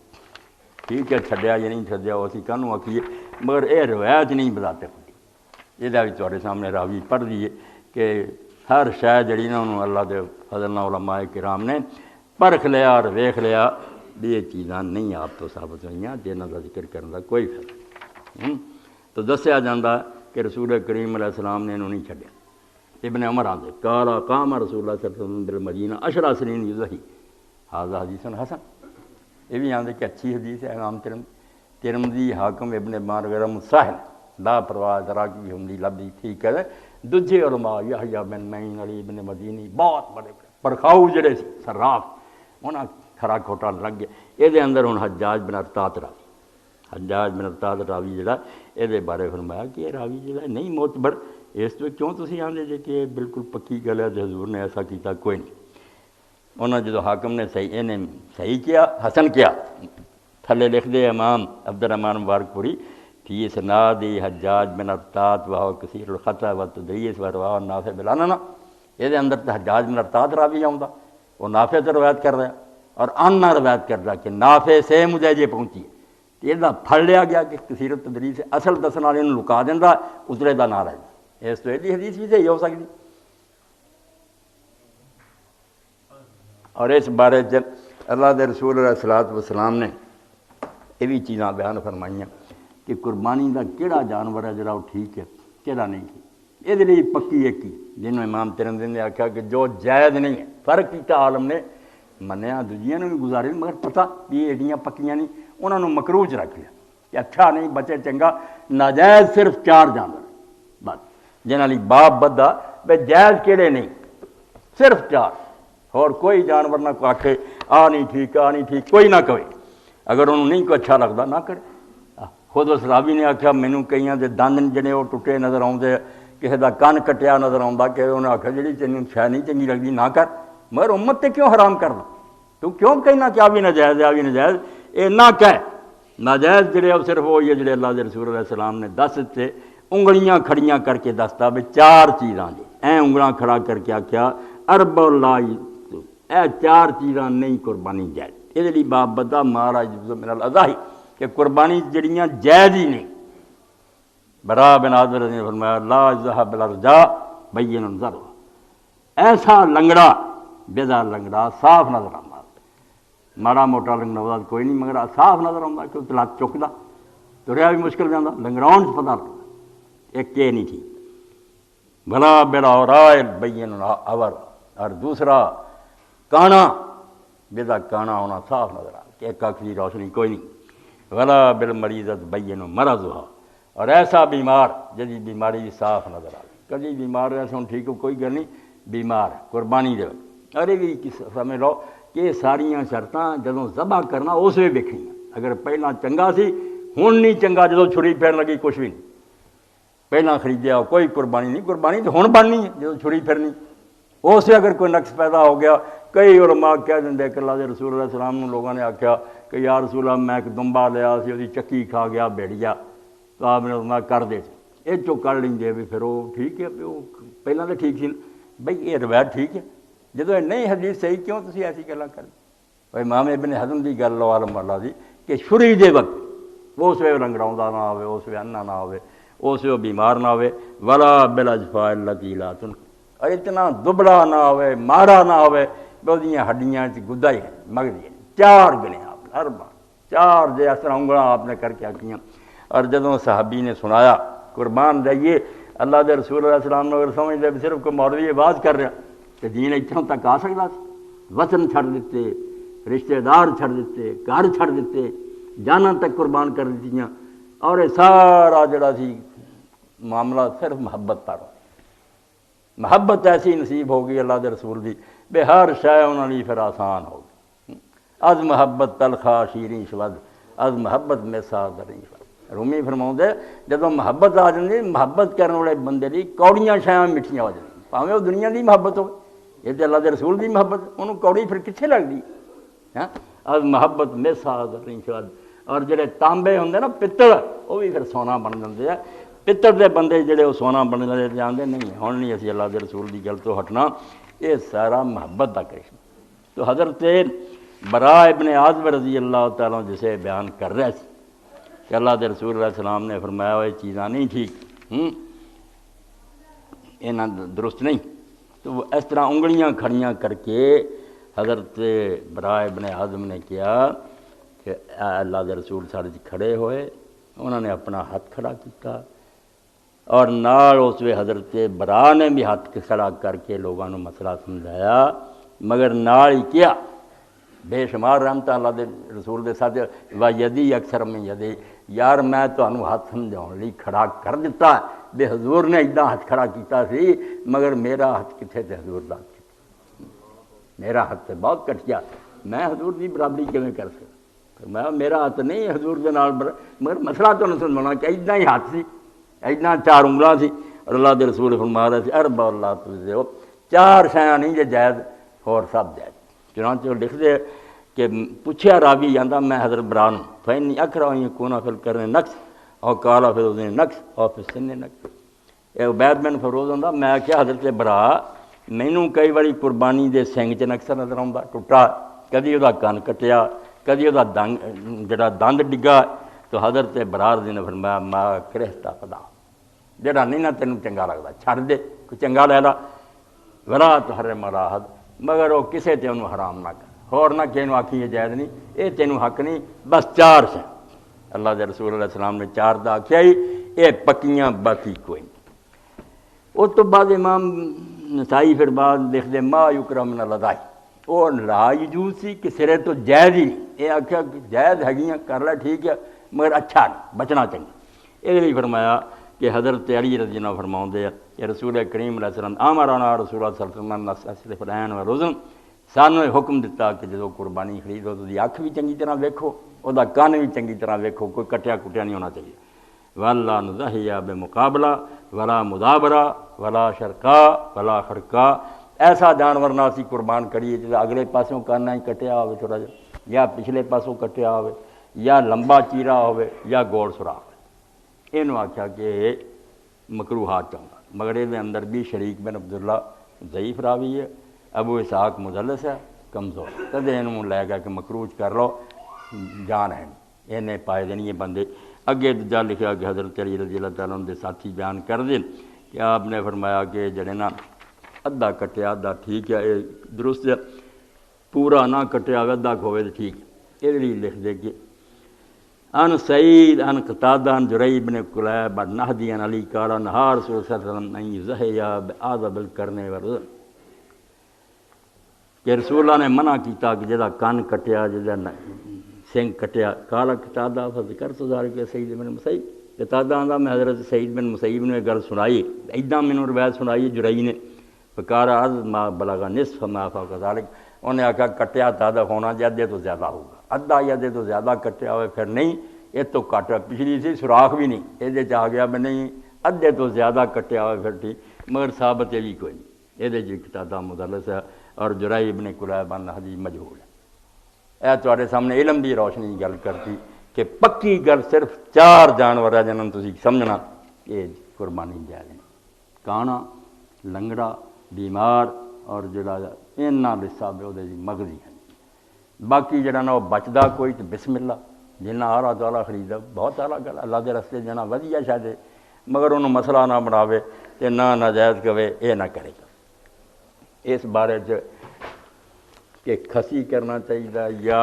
[SPEAKER 1] ٹھیک ہے چھڈیا یا نہیں چھڈیا وہ اسی کانوں آکھیے مگر یہ روایت نہیں بتاتے خود، یہ بھی تھوڑے سامنے راوی پڑھ دیے کہ ہر شے جڑی نا انہوں اللہ دے فضل نال علماء کرام نے پرکھ لیا اور ویکھ لیا بھی یہ چیزاں نہیں آپ تو ثابت ہوئی جنہاں دا ذکر کرنے کا کوئی فائدہ تو دسیا جاتا کہ رسول کریم علیہ السلام نے انہوں نہیں چھڈیا۔ ابن عمر آندے قال قام رسول اللہ صلی اللہ علیہ وسلم بالمدینہ 10 سنین یضحی، ھذا حدیث حسن، یہ بھی آندے کہ اچھی حدیث ہے، امام ترمذی حاکم ابن حبان وغیرہ مصاحب لا پرواہ راکی ہملی لبی ٹھیک ہے دوجے علماء یحییٰ بن معین علی بن مدینی بہت بڑے پرکھاؤ جڑے صراف انہاں کھرا کھوٹا لگ گیا یہ اندر ہوں حجاج بن ارطاط راوی حجاج بن ارطاط راوی جڑا یہ بارے فرمایا کہ یہ راوی جڑا نہیں معتبر اس تو کیوں تسی آندے جے کہ بالکل پکی گل ہے حضور نے ایسا کیتا کوئی نہیں انہوں نے جدو حاکم نے صحیح انہیں صحیح کیا حسن کیا تھلے لکھ دے امام عبد الرحمن مبارک پوری فی اسنادی حجاج بن ارطاط وہو کثیر الخطا والتدلیس ورواہ نافع بلاننا یہ اندر تو حجاج بن ارطاط راوی آؤں وہ نافع سے روایت کر رہا ہے اور اننا روایت کر رہا کہ نافع سے مجھے یہ پہنچی ہے تو یہ پھڑ لیا گیا کہ کثیر التدلیس اصل دسن والے لکا دینا اترے دا نہ رہے اس تو یہ حدیث بھی صحیح ہو سکتی اور اس بارے جب اللہ دے رسول علیہ الصلوۃ والسلام نے یہ بھی چیزاں بیان فرمائیاں کہ قربانی دا کیڑا جانور ہے جڑا وہ ٹھیک ہے کیڑا نہیں ٹھیک یہ لیے پکی ایک ہی جنہوں امام ترمذی نے آخیا کہ جو جائز نہیں ہے فرق کیتا عالم نے منیا دوجیاں نے بھی گزارے مگر پتہ بھی یہ ایڈیاں پکیاں نہیں انہوں نے مکروہ رکھ لیا کہ اچھا نہیں بچے چنگا ناجائز صرف 4 جانور بس جنہاں لی باپ بدا بے جائز کیڑے نہیں صرف 4 اور کوئی جانور نہ کو آکھے آ نہیں ٹھیک کوئی نہ کہے اگر انہوں نہیں کوئی اچھا لگتا نہ کرے خود اس راوی نے آخیا مینوں کئیاں دے دند جڑے وہ ٹوٹے نظر آتے کسی دا کن کٹیا نظر آتا کہ انہیں آخیا جی تینوں شاید نہیں چنگی لگتی نہ کر مگر امت تے کیوں حرام کرنا تو کیوں کہنا کہ آ بھی ناجائز ہے آ بھی ناجائز یہ نہ کہہ ناجائز جڑے وہ صرف وہ جڑے اللہ دے رسول علیہ السلام نے دس تے انگلیاں کھڑیاں کر کے دستا بھی 4 چیزاں جی انگلاں کھڑا کر کے آخیا ارب اللہ اے 4 چیزاں نہیں قربانی جائز یہ لیے باپ بدا مارا من الاضاحی کہ قربانی جڑیاں جائز ہی نہیں برا بن عازب نے فرمایا لا ذهب الارجاء بین ذرا ایسا لنگڑا بیدا لنگڑا صاف نظر آتا ماڑا موٹا لنگڑا کوئی نہیں مگر صاف نظر آتا کہ لت چکتا تریا بھی مشکل جانا لنگڑاؤن سے پتا لگتا ایک یہ نہیں تھی بھلا بیڑا اور بین اور دوسرا کانا بیدا کانا ہونا صاف نظر آ کہ ایک اکھ کی روشنی کوئی نہیں غلا بالمریضت بین مرضھا اور ایسا بیمار جدی بیماری صاف نظر آ کبھی بیمار ایسا ٹھیک ہو کوئی گل نہیں بیمار قربانی دے ارے بھی سمجھ لو کہ ساریاں شرطاں جدوں ذبح کرنا اس ویلے ویکھنیاں اگر پہلا چنگا سی ہن نہیں چنگا جدوں چھری پھرن لگی کچھ بھی نہیں پہلا خریدیا کوئی قربانی نہیں قربانی تو ہن بننی ہے جدوں چھری پھرنی اس سے اگر کوئی نقص پیدا ہو گیا کئی علماء کہہ دیں کہ اللہ دے رسول علیہ السلام نے لوگوں نے آخیا کہ یا رسول اللہ میں ایک دمبا لیا سی وہ چکی کھا گیا بھیڑیا تو آپ نے فرمایا کر دے یہ چو کر لیں گے بھی پھر وہ ٹھیک ہے وہ پہلے تو ٹھیک سی بھائی یہ روایت ٹھیک ہے جدو یہ نہیں حدیث صحیح کیوں تسی ایسی گلاں کر بھائی امام ابن حزم دی گل لو عالم اللہ دی کہ چھری دے وقت وہ اس ویلے رنگڑاؤندا نہ ہوئے اس ویلے انا نہ ہوئے اس ویلے بیمار نہ ہوئے ولا بالاجفاء التي لا تنقى اور اتنا دبلا نہ ہوئے مارا نہ ہوئے بہت ہڈیاں گدا ہی مگدی 4 گنے آپ نے ہر بار 4 جے اس طرح انگلاں آپ نے کر کے آکیاں اور جدوں صحابی نے سنایا قربان جائیے اللہ دے رسول علیہ السلام نے اگر سمجھ لے صرف کوئی مولوی آواز کر رہا کہ دین اتوں تک آ سکتا وطن چھڑ دیتے رشتہ دار چھڑ دیتے گھر چھڑ دیتے جانا تک قربان کر دیتیاں اور یہ سارا جڑا سی معاملہ صرف محبت پر محبت ایسی نصیب ہوگی اللہ دے رسول دی بے ہر شے انہاں لئی پھر آسان ہوگی از محبت تلخا شیریں شود از محبت میں سادر نہیں شود رومی فرماؤں دے جدوں محبت آ جاندی محبت کرنے والے بندے دی کوڑیاں شیاں میٹھیاں ہو جاندی پاویں وہ دنیا دی محبت ہو یہ تے اللہ دے رسول دی محبت انہوں کوڑی پھر کتھے لگدی ہاں از محبت میں سادر نہیں شود اور جڑے تانبے ہوندے نا پتل وہ بھی پھر سونا بن جاندے ہیں پتر دے بندے جڑے وہ سونا بن جاندے نہیں ہن نہیں اسی اللہ دے رسول دی گل تو ہٹنا یہ سارا محبت دا کرشمہ تو حضرت برا ابن عازب رضی اللہ تعالیٰ جسے بیان کر رہے تھے کہ اللہ دے رسول علیہ السلام نے فرمایا وہ چیزاں نہیں ٹھیک یہاں درست نہیں تو وہ اس طرح انگلیاں کھڑیاں کر کے حضرت برا ابن عازب نے کیا کہ اللہ دے رسول سارے کھڑے ہوئے انہوں نے اپنا ہاتھ کھڑا کیتا اور نال اس وے حضرت برا نے بھی ہاتھ کھڑا کر کے لوگوں نے مسئلہ سمجھایا مگر نال ہی کیا بے شمار رحمت اللہ دے رسول دے ساتھ و یدی اکثر میں یدی یار میں تمہیں ہاتھ سمجھاؤਣ ਲਈ کھڑا کر دیتا بے حضور نے ادا ہاتھ کھڑا کیتا سی مگر میرا ہاتھ کتنے تے حضور دا میرا ہاتھ بہت کٹیا میں حضور کی برابری کیویں کر سکتا میں میرا ہاتھ نہیں حضور دے نال مگر مسئلہ تو نہیں سمجھانا کہ ادا ہی ہاتھ سی ادا 4 انگلاں سی اور اللہ دے رسول فرما رہے تھے ارب اللہ تجھے 4 شیاں نہیں جے جائز اور سب جائز چنانچہ وہ لکھ دے کہ پوچھا راوی جانا میں حضرت بران فینی اکھرا ہوئی کونا فل کرنے نقص اور کالا پھر اس نے نقص اور پھر سن نقص یہ عبید بن فروز ہوں میں کیا حضرت برا مینوں کئی باری قربانی دے سنگ چ نقص نظر آتا ٹوٹا کدی وہ کن کٹیا کدی وہ جڑا دند ڈگا تو حضرت برار دی نے فرمایا ما کرہتا پدا جڑا نہیں نہ تینوں چنگا لگتا چھڑ دے کوئی چنگا لے لا ولا تحرم راحت مگر وہ کسے تے انہوں حرام نہ کر اور نہ کہ انہوں آکھی یہ جائز نہیں یہ تینوں حق نہیں بس 4 سے اللہ دے رسول علیہ السلام نے 4 دا آکھیا ہی یہ پکیاں باقی کوئی نہیں اس تو بعد امام نسائی پھر بعد لکھ دے ما یکرہ من الادائی وہ لا یجوز سی کہ سرے تو جائز ہی نہیں یہ آکھیا کہ جائز ہے کر لے ٹھیک ہے مگر اچھا نہیں بچنا چاہیے یہ نہیں فرمایا کہ حضرت علی رضی اللہ فرماؤں دے کہ رسول کریم علیہ السلام آمرانا رسول اللہ صلی اللہ علیہ وسلم نصرف العین و رزن سانوں حکم دیتا کہ جدو قربانی خریدو تو دی اکھ بھی چنگی طرح ویکھو او دا کان بھی چنگی طرح ویکھو کوئی کٹیا کٹیا نہیں ہونا چاہیے ولا نضحیہ بمقابلہ ولا مدابرہ ولا شرکا ولا خرکا ایسا جانور نہ اسی قربان کریے جس اگلے پاسوں کانا ہی کٹیا ہوئے تھوڑا جا یا پچھلے پاسوں کٹیا ہوئے یا لمبا چیرا ہوئے یا گوڑ سرا ہوئے یہ آکھیا کہ مکروہات چاہتا مگر یہ اندر بھی شریک بن عبداللہ ضعیف راوی ہے ابو اسحاق مدلس ہے کمزور کدے انہوں لے گا کہ مکروج کر لو جان ہے انہیں پائے دیں یہ بندے اگے جا لکھا کہ حضرت علی رضی اللہ تعالیٰ عنہ دے ساتھی بیان کر دیں کہ آپ نے فرمایا کہ جڑے نا ادھا کٹیا ادھا ٹھیک ہے یہ درست ہے پورا نہ کٹیا ادھا کھوے تو ٹھیک ہے یہ لکھ دے کہ ان سعید ان قتادہ ان جرئی بن کلیب ان نہدی ان علی کارا نہار رسول صلی اللہ علیہ وسلم ان یزحیا بآذب القرن ورزن کہ رسول اللہ نے منع کیتا کہ جدا کان کٹیا جدا سنگ کٹیا کالا قتادہ فذکر سزار کے سعید بن مسیب قتادہ آندا میں حضرت سعید بن مسیب نے گل سنائی ایداں مینوں روایت سنائی جرئی نے فقارا از ما بلغ نصف ما فوق ذلك انہیں آکھا کٹیا تادہ ہونا جی ادھے تو زیادہ ہوگا ادھا یا ادھے تو زیادہ کٹیا ہوئے پھر نہیں یہ تو کٹ پچھلی سی سوراخ بھی نہیں یہ آ گیا میں نہیں ادھے تو زیادہ کٹیا ہوئے پھر ٹھیک مگر ثابت یہ بھی کوئی نہیں یہ جی قتادہ مدلس ہے اور جرائی ابن کلیب ان حدیث مجہول ہے اے تواڈے سامنے علم دی روشنی گل کرتی کہ پکی گل صرف 4 جانور ہے جنہاں تسی سمجھنا یہ قربانی جائز نہیں کانا لنگڑا بیمار اور جڑا انہاں حساب ہے وہ مغزی ہے باقی جڑا نا وہ بچدا کوئی تو بسم اللہ جنہ آلہ تعالیٰ خریدا بہت اعلیٰ گل اللہ دے رستے جنا ودیا شاید مگر انہوں مسئلہ نہ بناوے تے نہ ناجائز کہے یہ نہ کرے گا اس بارے کہ کھسی کرنا چاہیے یا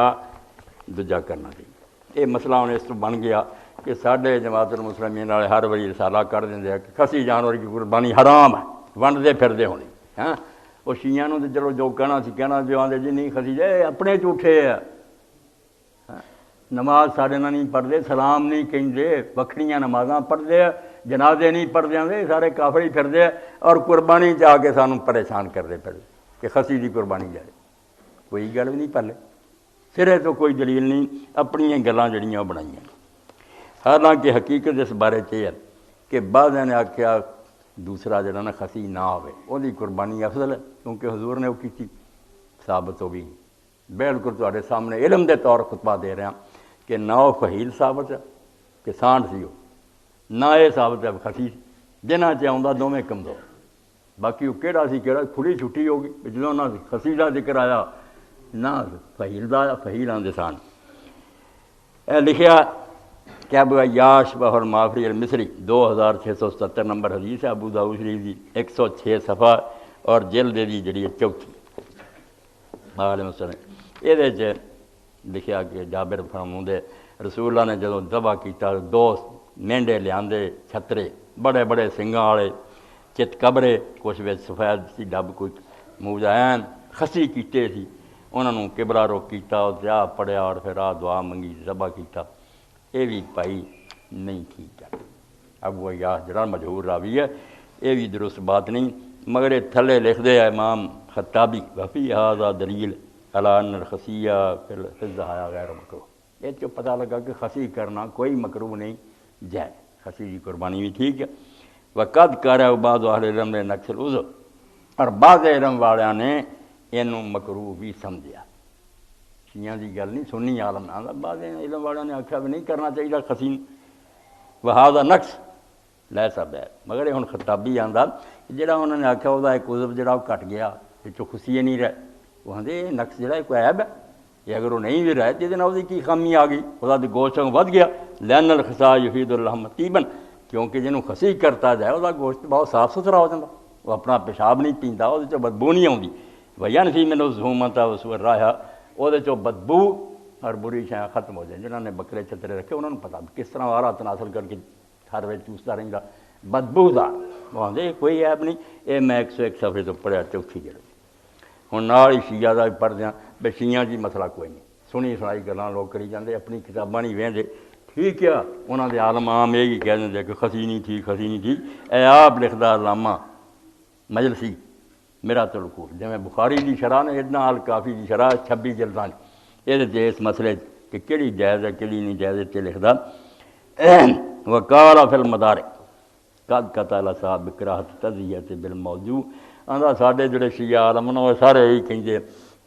[SPEAKER 1] دوجا کرنا چاہیے یہ مسئلہ ہوں اس تو بن گیا کہ ساڈے جماعت المسلمین والے ہر واری رسالہ کر دیں کہ کھسی جانور کی قربانی حرام ہے ونڈتے پھردے ہونے ہاں وہ شیعہ نوں تے چلو جو کہنا سی کہنا جو آدھے جی نہیں کھسی جائے اپنے جھوٹے ہے نماز سارے نہ نہیں پڑھتے سلام نہیں کہندے وکھریاں نمازاں پڑھتے جنازے نہیں پڑھتے آتے سارے کافر ہی پھردے اور قربانی جا کے سانوں پریشان کرتے پھر کہ خسی دی قربانی جائے کوئی گل بھی نہیں پہلے سرے تو کوئی دلیل نہیں اپنی گلاں جڑیاں بنائیاں حالانکہ حقیقت اس بارے ہے کہ بعض نے آخیا دوسرا جڑا نا خسی نہ ہوئے وہی قربانی افضل ہے کیونکہ حضور نے وہ کی ثابت ہو گئی بالکل تواڈے سامنے علم دے طور خطبہ دے رہا کہ نہ وہ فہیل ثابت ہے کہ سانڈ سی وہ نہ یہ ثابت ہے خسی جنہ چاہتا دونوں کمزور باقی وہ کہڑا سی کہڑا کھلی چھٹی ہو گئی جدوں نہ خسی کا ذکر آیا نہ فہیل کا آیا فہیل آدھے سان اے لکھیا کہ ابو عیاش بہر معافری المصری 2677 نمبر حدیث ہے ابو داؤد شریف دی 106 صفحہ اور جلد دی جڑی چوتھی علیہ وسلم یہ لکھیا کہ جابر فرماؤندے رسول اللہ نے جدوں ذبح کیتا 2 مینڈے لیاندے چھترے بڑے بڑے سنگاں والے چت قبرے کچھ وچ سفید سی ڈب کچھ موجائن خسی کیتے سی انہوں نے قبلہ رخ کیتا اور دعا پڑھیا اور پھر دعا منگی ذبح کیتا یہ بھی پائی نہیں ٹھیک ہے۔ ابو عیاش جڑا مشہور راوی ہے یہ بھی درست بات نہیں، مگر یہ تھلے لکھ دے امام خطابی وفی ھذا دلیل علی ان الخصیہ فی الضحایا غیر مکروہ۔ یہ تو پتہ لگا کہ خسی کرنا کوئی مکروہ نہیں، جائز، خسی کی قربانی بھی ٹھیک ہے۔ وقد کرا بعض اہل علم نے نقص العضو، اور بعض علم والوں نے اینوں مکروہ بھی سمجھیا۔ شیعہ دی گل نہیں، سنی عالم نہ بعض علم والوں نے آکھا بھی نہیں کرنا چاہیے خسی، وہذا نقص لیس بعیب، مگر یہ ہن خطابی آندا جڑا انہوں نے آکھا وہ ایک عضو جڑا وہ کٹ گیا وچوں خصیے نہیں رہے، وہ آندے یہ نقص جڑا کوئی عیب ہے، یہ اگر وہ نہیں بھی رہے جہدے نال اس کی خامی آ گئی، خدا دے گوشت ود گیا، لأن الخصا یفید اللحم طیبا، کیونکہ جنوں خسی کرتا جائے وہ گوشت بہت صاف ستھرا ہو جاتا، وہ اپنا پیشاب نہیں پیندا، وہ بدبو نہیں آتی، وینفی من الزہومۃ وسوء الرائحہ، وہ بدبو اور بری شیاں ختم ہو جائیں۔ جنہوں نے بکرے چترے رکھے انہوں نے پتا کس طرح آرا تناسل کر کے ہر ویل چوستا رہتا، بدبو دار، وہ آدھے کوئی عیب نہیں۔ یہ میں 101 صفحے تو پڑھیا چوتھی جلد۔ ہوں نال ہی شیعہ کا بھی پڑھ دیا، بے شیعہ جی مسئلہ کوئی نہیں، سنی سنائی گلاں لوگ کری جاندے، اپنی کتاباں نہیں وہندے، ٹھیک ہے، انہوں دے عالم عام یہی کہہ دیں کہ خسی نہیں ٹھیک، خسی نہیں ٹھیک۔ اے آپ لکھدا علامہ مجلسی میرات العقول، جویں بخاری دی شرح نے ادنا الکافی دی شرح 26 جلداں، یہ اس مسئلے کہ کہڑی جائز ہے کہڑی نہیں جائز تے لکھدا وقال فی المدارک قد قتل صاحب کراہت تضحیۃ بالموضوع، آندا ساڈے جڑے شیعہ عالم نے وہ سارے یہی کہندے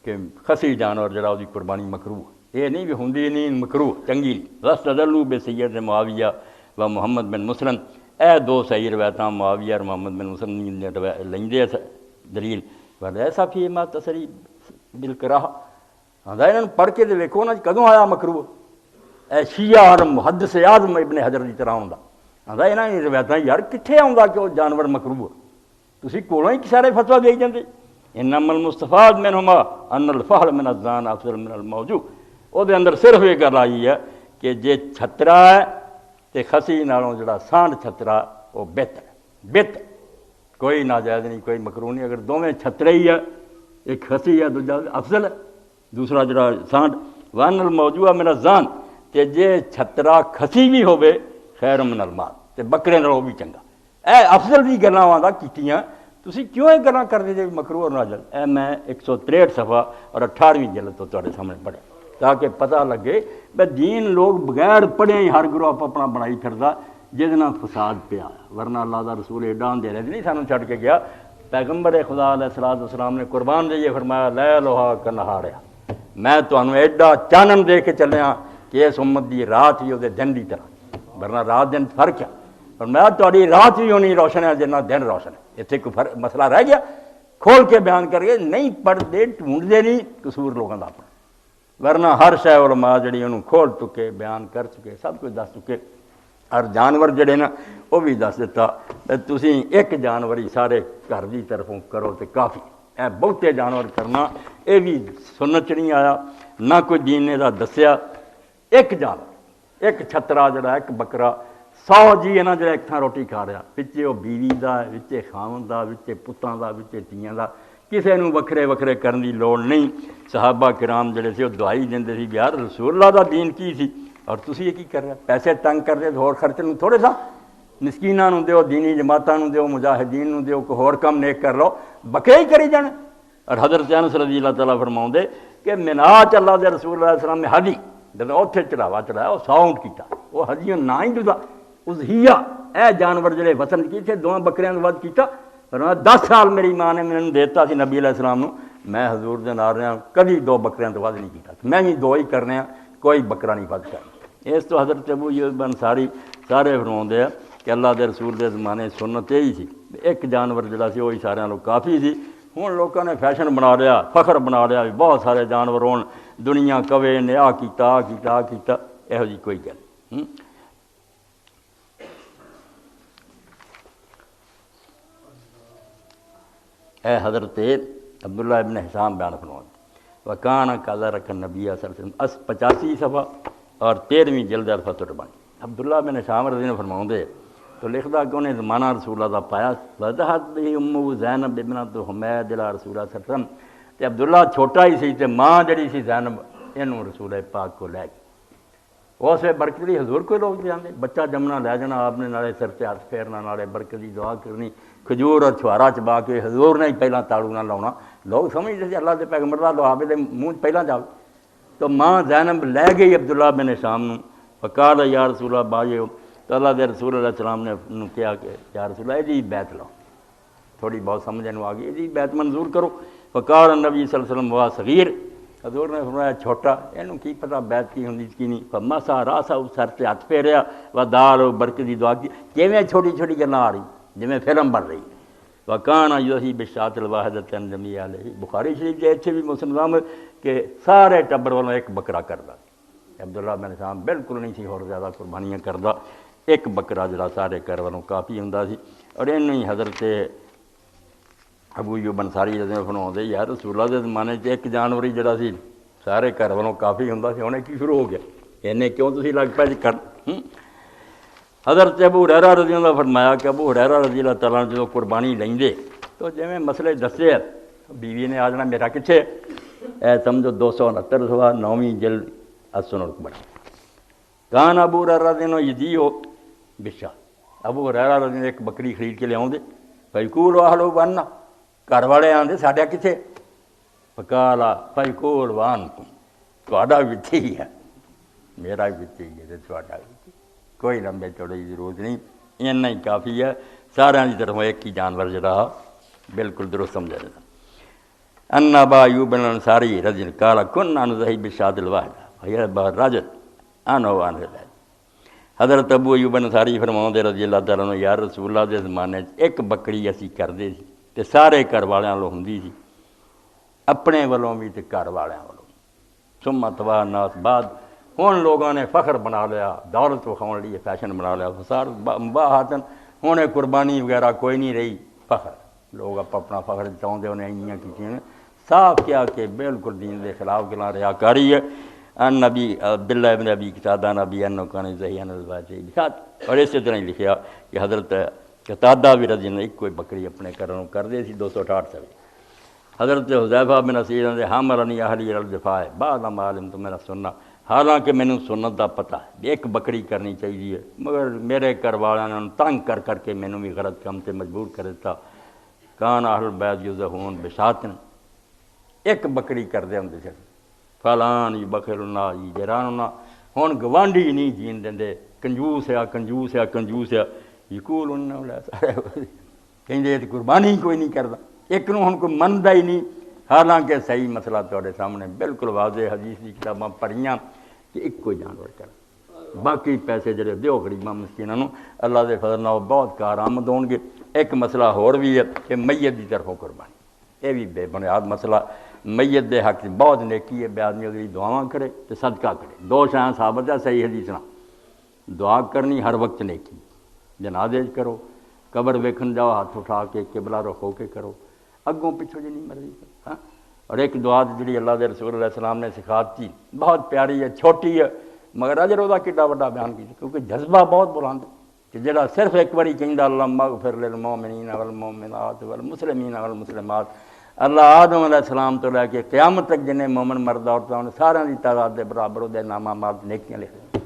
[SPEAKER 1] کہ خسی جانور جڑا وہ قربانی مکروہ، یہ نہیں بھی ہوندی نہیں مکروہ چنگی نہیں۔ واستدلوا بسید معاویہ و محمد بن مسلم، اے دو صحیح روایتاں معاویہ اور محمد بن مسلم نے لیندے دلیل، ولیسا فیما تصریح بالکراہ، آندا انہاں پڑھ کے تے ویکھو نا کدوں آیا مکروہ، اے شیعہ عالم محدث اعظم ابن حجر دی طرح ہوندا، آندا انہاں دی روایتاں یار کتھے آوندا کہ وہ جانور مکروہ، تسی کولوں ہی سارے فتویٰ دے جاندے۔ انما المستفاد منہما ان الفحل من الزان افضل من الموضوع، وہ دے اندر صرف یہ گل آئی ہے کہ جے چھترا ہے تے خسی نالوں جڑا سانڈ چھترا وہ بہتر ہے، بہتر، کوئی ناجائز نہیں کوئی مکروہ نہیں، اگر دونوں چھترے ہی ہے، ایک خسی ہے دوجا افضل ہے دوسرا جڑا سانڈ، وان الموضوع من الزان، تے جے چھترا کھسی بھی ہوے خیر من المال، تے بکرے نالوں بھی چنگا۔ اے افضل بھی گلاں آندا کیتیاں، تسی کیوں یہ گلاں کردے جے مکروہ اور ناجائز؟ اے میں 163 صفحہ اور 18ویں جلد تو تواڈے سامنے پڑھا تاکہ پتہ لگے بھئی دین لوگ بغیر پڑھے ہی ہر گروہ اپنا بنائی پھردا جس نال فساد پیا، ورنہ اللہ دا رسول ایڈا دے رہے نہیں سانوں چھڈ کے گیا، پیغمبر خدا علیہ الصلوۃ والسلام نے قربان دے یہ فرمایا لیلھا کنہاریا، میں تانوں ایڈا چانن دے کے چلیا کہ اس امت دی رات ہی وہ دن دی طرح، ورنہ رات دن فرق ہے، اور میں تہاڈی رات بھی ہونی روشن ہے جنہ دن روشن ہے، اتنے کوئی مسئلہ رہ گیا کھول کے بیان کر کے نہیں پڑھتے ڈھونڈتے نہیں قصور لوگوں کا اپنا، ورنہ ہر شے علماء جڑی انہوں کھول چکے بیان کر چکے سب کچھ دس چکے، اور جانور جڑے نا وہ بھی دس دیتا، تسی ایک جانور ہی سارے گھر دی طرفوں کرو تو کافی، اے بہتے جانور کرنا یہ بھی سنت نہیں آیا نہ کوئی دین نے دا دسیا، ایک جانور ایک چھترا جڑا ایک بکرا 100 جی نا جڑا ایک تھاں روٹی کھا رہا، وچے وہ بیوی دا وچے خاون دا وچے پتاں دا وچے تیاں دا، کسے نوں وکھرے وکھرے کرن دی لوڑ نہیں۔ صحابہ کرام جڑے سی وہ دعائی دیندے سی یار رسول اللہ دا دین کی سی اور تسی یہ کی کر رہے، پیسے تنگ کر دے ہور خرچ نوں تھوڑے سا مسکیناں نوں دیو، دینی جماعتاں نوں دیو، مجاہدین نوں دیو، کوئی ہور کم نیک کر لو، بکرے ہی کری جان۔ اور حضرت انس رضی اللہ تعالیٰ فرماؤندے کہ مناج اللہ دے رسول اللہ علیہ السلام نے حدی جب اوتھے چڑھاوا چڑھایا وہ 100 اونٹ کیتا، وہ حدیوں نہ ہی جدا اضحیہ، اے جانور جڑے وطن کیتے دو بکریاں دا ود کیتا، فرمایا 10 سال میری ماں نے مینوں دیتا سی نبی علیہ السلام نوں، میں حضور دے نال رہا کبھی 2 بکریاں تو ود نہیں کیتا، میں بھی 2 ہی کرنے کوئی بکرا نہیں ود کرنا۔ اس تو حضرت ابو ایوب انصاری سارے فرماؤندے ہیں کہ اللہ دے رسول دے زمانے سنت یہی سی، ایک جانور جڑا سی وہی سارے لوگ کافی سی۔ ہوں لوگوں نے فیشن بنا لیا، فخر بنا لیا بھی بہت سارے جانور ہون، دنیا کوے نے آ کیتا آ کیتا آ کیتا، یہو جی کوئی گل۔ اے حضرت عبداللہ ابن حسام بیان فرماتے وکان قضا رکن نبی صلی اللہ علیہ وسلم 85 صفحہ اور 13ویں جلد الفتح الربانی۔ عبداللہ بن حسام رضی اللہ فرماؤندے تو لکھدا کہ انہیں زمانہ رسول اللہ دا پایا، وضحت بھی امہ زینب ابنۃ حمید الی رسول اللہ صلی اللہ علیہ وسلم، تے عبداللہ چھوٹا ہی سی تے ماں جڑی سی زینب اینوں رسول پاک کو لے گئی۔ اس ویلے برکت لئی حضور کوئی لوگ جاندے، بچہ جمنا لے جانا آپ نے، نالے سر تے ہاتھ پھیرنا، نالے برکت دی دعا کرنی، کھجور اور چھوارا چبا کے حضور نے ہی پہلا تاڑو نہ لاؤنا، لوگ سمجھتے تھے اللہ دے پیغمبر دا دعا دے منہ پہلا جاؤ۔ تو ماں زینب لے گئی عبداللہ بن شام نو، فقال یا رسول اللہ باجے، تو اللہ دے رسول علیہ السلام نے کہا کہ یا رسول اللہ یہ بیعت لاؤ، تھوڑی بہت سمجھ آ گئی، یہ بیعت منظور کرو۔ فقال نبی صلی اللہ علیہ وسلم وہ صغیر، حضور نے فرمایا چھوٹا، اینوں کی پتہ بیعت کی ہوندی کی نہیں، فمسا راسا سر تے ہاتھ پھیریا و دار و برکت دی دعا کی، کیویں چھوٹی چھوٹی گلاں آ رہی جویں فلم بن رہی۔ وکان یحیی بالشاۃ الواحدۃ جمیع علیہ، بخاری شریف کے اتنے بھی مسلم کہ سارے ٹبر والوں ایک بکرا کردا، عبداللہ بن شام بالکل نہیں سی اور زیادہ قربانیاں کردا، ایک بکرا جڑا سارے گھر والوں کافی ہوندا سی۔ اور اینوں ہی حضرت ابو ایوب انصاری رضی اللہ عنہ فرماؤندے یار رسول اللہ دے زمانے 'ਚ ایک جانور ہی جڑا سی سارے گھر والوں کافی ہوندا سی، ہن کی شروع ہو گیا، اینے کیوں تسی لگ پے کر۔ حضرت ابو ہریرہ رضی اللہ عنہ فرمایا کہ ابو ہریرہ رضی اللہ تعالیٰ عنہ جدوں قربانی لیندے تو جویں مسئلے دسے بیوی نے آ جانا میرا کتنے، اے سمجھو 269 صفحہ 9ویں جلد السنن الکبریٰ۔ کان ابو ہریرہ رضی اللہ عنہ یجیء بالشاۃ، ابو ہریرہ رضی اللہ عنہ ایک بکری خرید کے لے آؤندے، فیقول اہلو وانا، گھر والے آندے ساڈا کتنے، فقال فیقول وانکم، تہاڈا بھی ہی ہے، میرا بھی ہی ہے تے تہاڈا بھی، کوئی لمبے چوڑے کی ضرورت نہیں، اتنا ہی کافی ہے، سارے کی طرف ایک ہی جانور جڑا بالکل درست سمجھا جاتا۔ ان ابا ایوب الانصاری رضی اللہ قال كنا نذهب بالشاة الواحدة فيذبح الرجل انا وانا ذلك۔ حضرت ابو ایوب انصاری فرماؤندے رضی اللہ تعالیٰ عنہ یا رسول اللہ دے زمانے ایک بکری اسی کردے سی تے سارے گھر والیاں والوں ہوندی سی، اپنے والوں بھی تے گھر والیاں والوں۔ ثم طوى الناس، بعد ہن لوگوں نے فخر بنا لیا، دولت وکھاؤن لیے فیشن بنا لیا، فسار مباحاتن، ہن قربانی وغیرہ کوئی نہیں رہی، فخر لوگ اپنا فخر چاہتے انہیں انیاں کیتیاں، صاف کیا کہ بالکل دین دے خلاف گلاں ریاکاری ہے۔ ان نبی عبداللہ ابن ابی قتادہ نبی انہ کان زہین الواجہ لکھا، اور اسی طرح ہی لکھیا کہ حضرت قتادہ بھی رضی اللہ ایک کوئی بکری اپنے گھروں کر دے سی 268 سے۔ حضرت حذیفہ بن اسیر نے حملنی اہلی الدفاع بعد ما علمت من السنہ، حالانکہ میں نے سنت دا پتہ ہے ایک بکری کرنی چاہیے، مگر میرے گھر والوں نے تنگ کر کر کے میں نے بھی غلط کام تے مجبور کر دیتا۔ کان اہل بیت یذبحون بشاۃ، ایک بکری کر دے ہوں تھے، فلان یبخلنا جیراننا، ہن گوانڈی نہیں جین دے، کنجوس ہے کنجوس ہے کنجوس ہے، یقول انہوں نے سارے کہیں قربانی کوئی نہیں کرتا، ایک نو ہن کوئی مندا ہی نہیں، حالانکہ صحیح مسئلہ تھوڑے سامنے بالکل واضح حدیث کی کتاباں پڑھیاں کہ ایک کوئی جانور کر، باقی پیسے جڑے دیو غریباں مسکیناں نوں اللہ دے فضل نال بہت کارآمد ہون گے۔ ایک مسئلہ ہور بھی ہے کہ میت دی طرفوں قربانی، یہ بھی بے بنیاد مسئلہ، میت دے حق بہت نیکی ہے، بے آدمی اگر دعاواں کرے تو صدقہ کرے، دو شاں ثابت ہے صحیح حدیث نہ، دعا کرنی ہر وقت نیکی، جنازے کرو، قبر ویکھن جاؤ ہاتھ اٹھا کے قبلہ رخ ہو کے کرو، اگوں پچھوں جی نہیں مرضی کرو، ہاں۔ اور ایک دعا جڑی اللہ دے رسول علیہ السلام نے سکھاتی بہت پیاری ہے، چھوٹی ہے مگر اجر وہ کڈا وڈا بیان کیتا، کیونکہ جذبہ بہت بلند کہ جڑا صرف ایک باری کہندا اللہم اغفر للمؤمنین والمؤمنات والمسلمین والمسلمات، اللہ آدم علیہ السلام تو لے کے قیامت تک جنہیں مومن مرد عورتوں نے سارے دی تعداد دے برابر وہ نامہ مال نیکیاں لکھ دیں،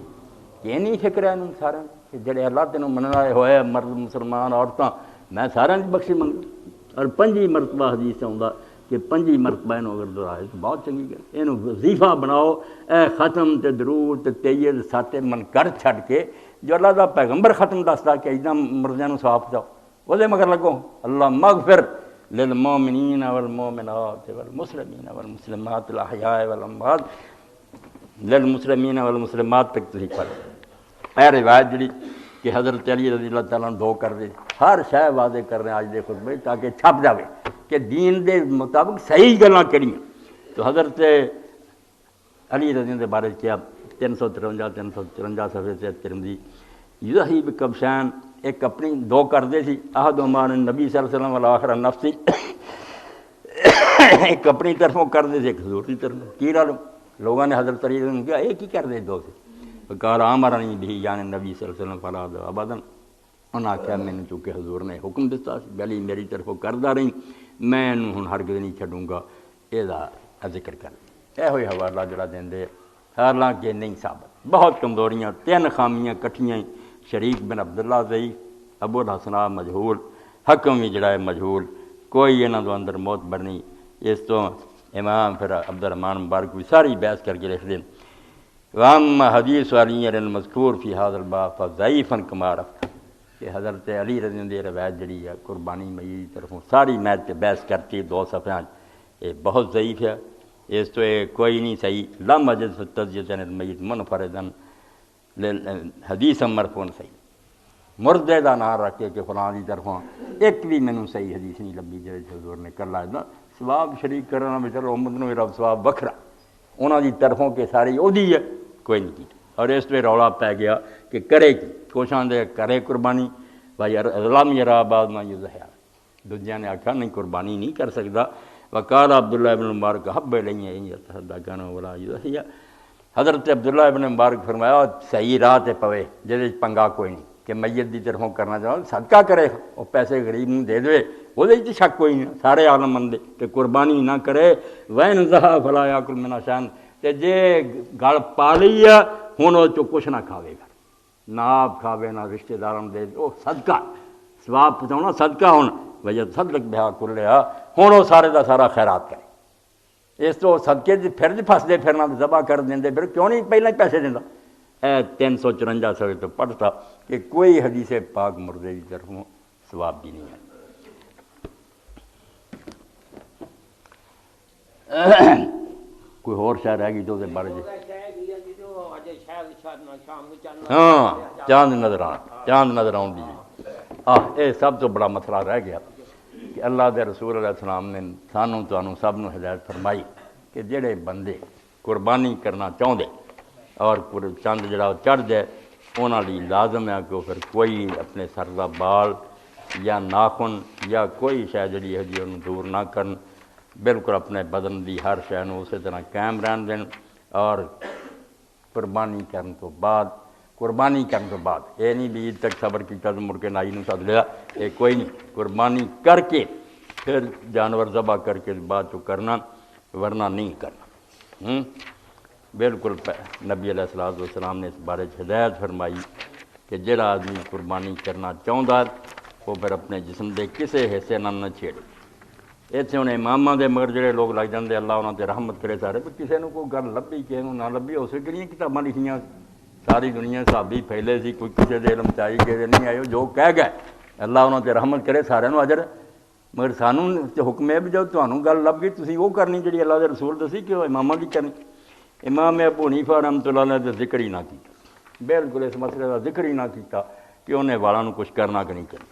[SPEAKER 1] یہ نہیں فکر ہے انہوں سارے کہ جڑے اللہ تینوں مننا ہوئے مرد مسلمان عورتوں میں سارے دی بخشی منگ، اور 5 مرتبہ حدیث سے آਉਂدا کہ 5 مرتبہ انہوں اگر دہرائے تو بہت چنگی گل، انہوں وظیفہ بناؤ، اے ختم تے درود تے تیز ساتے من کر چھڈ کے جو اللہ دا پیغمبر ختم دستا کہ ایداں مرضیاں نوں صاف جاؤ وہ دے مگر لگو اللہ مغفر للمؤمنین والمؤمنات والمسلمین والمسلمات الاحیاء والاموات، للمسلمین والمسلمات تک تھی پڑھ۔ اے روایت جڑی کہ حضرت علی رضی اللہ تعالیٰ عنہ دو کر دے، ہر شے واضح کر رہے ہیں آج دے خطبے تاکہ چھپ جاوے کہ دین دے مطابق صحیح گلاں کہڑیاں۔ تو حضرت علی رضی اللہ دے بارے کیا 353 صفحے سے ترمذی یذہی بکبشین، ایک اپنی دو کردے سی، احدہما نبی صلی اللہ علیہ وسلم والآخر نفسی، ایک اپنی طرفوں کردے سی ایک حضور کی طرف، کی رالو لوگوں نے حضرت علی نے کہا ایک ہی کردے دو سے، قال امرنی بھی یعنی نبی صلی اللہ علیہ وسلم فلا ابدا، انہاں آخیا میں نے چونکہ حضور نے حکم دیتا بلی میری طرفوں کردہ رہی، میں ہن ہرگز نہیں چھڈوں گا، یہ ذکر کر یہ ہوئی حوالہ جڑا دیندے حالانکہ نہیں ثابت، بہت کمزوریاں، 3 خامیاں کٹھیاں ہی، شریک بن عبداللہ ضعیف، ابو الحسناء مجہول، حکم بھی جڑا ہے مجہول، کوئی انہاں دے اندر معتبر نہیں۔ اس تو امام پھر عبدالرحمن مبارک بھی ساری بحث کر کے لکھ دیں وَأَمَّا حدیث علی المذکور فی هذا الباب فضعیفاً کما رفع، کہ حضرت علی رضی اللہ عنہ روایت جڑی ہے قربانی میت کی طرفوں ساری میت پہ بحث کرتی 2 صفحات، یہ بہت ضعیف ہے، اس تو کوئی نہیں صحیح، لم اجد فی التزکیۃ عن المیت منفردا حدیث مرفوعا صحیح، مردے دا نام رکھ کے فلاں دی طرفوں ایک بھی مینوں صحیح حدیث نہیں لبھی جڑے حضور نے کر لایا ثواب شریک کرنا میں چلو امت نو رب ثواب وکھرا، انہاں دی طرفوں کے ساری اودی ہے، کوئی نہیں کی۔ اور اس پہ رولا پی گیا کہ کرے کی کوشاں دے کرے قربانی بھائی لم یرا بعد ما یضحیٰ، دوجیاں نے آکھا نہیں قربانی نہیں کر سکتا، وقال عبداللہ ابن مبارک حب الیہ ان یتصدق ولا یضحیٰ، حضرت عبداللہ ابن مبارک فرمایا صحیح راہ تے پوے جہدے پنگا کوئی نہیں کہ میت دی طرفوں کرنا چاہو صدقہ کرے وہ پیسے غریب نوں دے دے وہ شک کوئی نہیں، سارے عالم مندے کہ قربانی نہ کرے، وین ذہا فلا یاکل من شان، تے جے گل پا لی ہے ہن وہ چو کچھ نہ کھاوے گا، نہ آپ کھاوے نہ رشتہ داراں دے، وہ صدقہ ثواب پہنچاؤنا صدقہ ہن وجہ صدق بہا کلھا، ہن وہ سارے دا سارا خیرات کرے، اس تو صدقے پھر پھسدے پھرنا ذبح کر دیندے، پھر کیوں نہیں پہلے پیسے دیندا۔ اے 354 صفحے تو پڑھتا کہ کوئی حدیث پاک مردے کی طرفوں ثواب بھی نہیں ہے۔ کوئی اور شاید رہ گئی تو دے بارے جی ہاں چاند نظر آنا، چاند نظر آن دی یہ سب تو بڑا مسئلہ رہ گیا کہ اللہ دے رسول علیہ السلام نے سانوں تانوں سب نو ہدایت فرمائی کہ جڑے بندے قربانی کرنا چاہتے اور چند جڑا چڑھ جائے انہاں لئی لازم ہے کہ وہ پھر کوئی اپنے سر دا بال یا ناخن یا کوئی شے جڑی ہے جی انہوں دور نہ کرن، بالکل اپنے بدن دی ہر شے نوں اسی طرح قائم رہن دین، اور قربانی کرن تو بعد یہ نہیں بھی عید تک صبر کیتا تو مڑ کے نائی نوں سد لیا، یہ کوئی نہیں، قربانی کر کے پھر جانور ذبح کر کے بعد تو کرنا، ورنہ نہیں کرنا۔ بالکل نبی علیہ السلام نے اس بارے ہدایت فرمائی کہ جڑا آدمی قربانی کرنا چاہتا وہ پھر اپنے جسم دے کسے حصے نہ چھیڑے۔ اتنے انہیں اماماں دے مگر جڑے لوگ لگ جاندے اللہ انہاں تے رحمت کرے سارے، پر کسے نوں کوئی گل لبھی کسے نوں نہ لبھی، اس کہڑیاں کتاباں لکھیاں ساری دنیا صحابی پھیلے سی، کوئی کسے دے علم چاہی کسے نہیں آئے، جو کہہ گئے اللہ انہاں تے رحمت کرے سارے نوں اجر، مگر سانوں حکم ہے بھی جب تانوں گل لب گئی تسی وہ کرنی جڑی اللہ دے رسول دسی کہ اماماں دی کرنی۔ امام ابو حنیفہ رحمۃ اللہ علیہ نے ذکر ہی نہ کیتا، بالکل اس مسئلے کا ذکر ہی نہ کیتا کہ انہیں والاں نوں کچھ کرنا کہ نہیں کرنا۔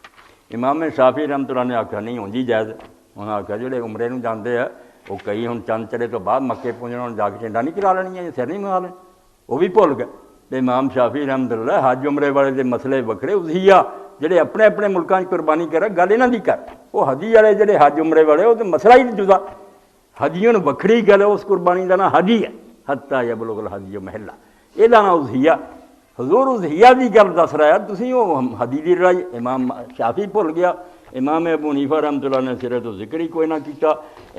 [SPEAKER 1] امام شافعی رحمۃ اللہ نے آکھا نہیں ہوں جی جائز، انہاں آکھا جڑے عمرے نوں جاندے ہیں وہ کئی ہن چند چڑھے تو بعد مکے پہنچنا جا کے چنڈا نہیں کرا لینی ہے، سر نہیں منا لیں، وہ بھی بھول گئے۔ تے امام شافعی رحمۃ اللہ حج عمرے والے دے مسئلے وکھرے، اضحیہ جڑے اپنے اپنے ملکاں قربانی کرے گل انہاں دی کر، وہ حجی والے جڑے حج عمرے والے وہ تو مسئلہ ہی جدا، حجیوں وکھری گل ہے، اس قربانی کا نام حجی ہے، حتی یبلغ الحدی محلہ، یہ نام اضحیہ، حضور اضحیہ دی گل دس رہا ہے، تسی وہ حدی دی لڑائی۔ امام شافعی بھول گیا، امام ابو حنیفہ رحمۃ اللہ نے سرے تو ذکر ہی کوئی نہ کیتا،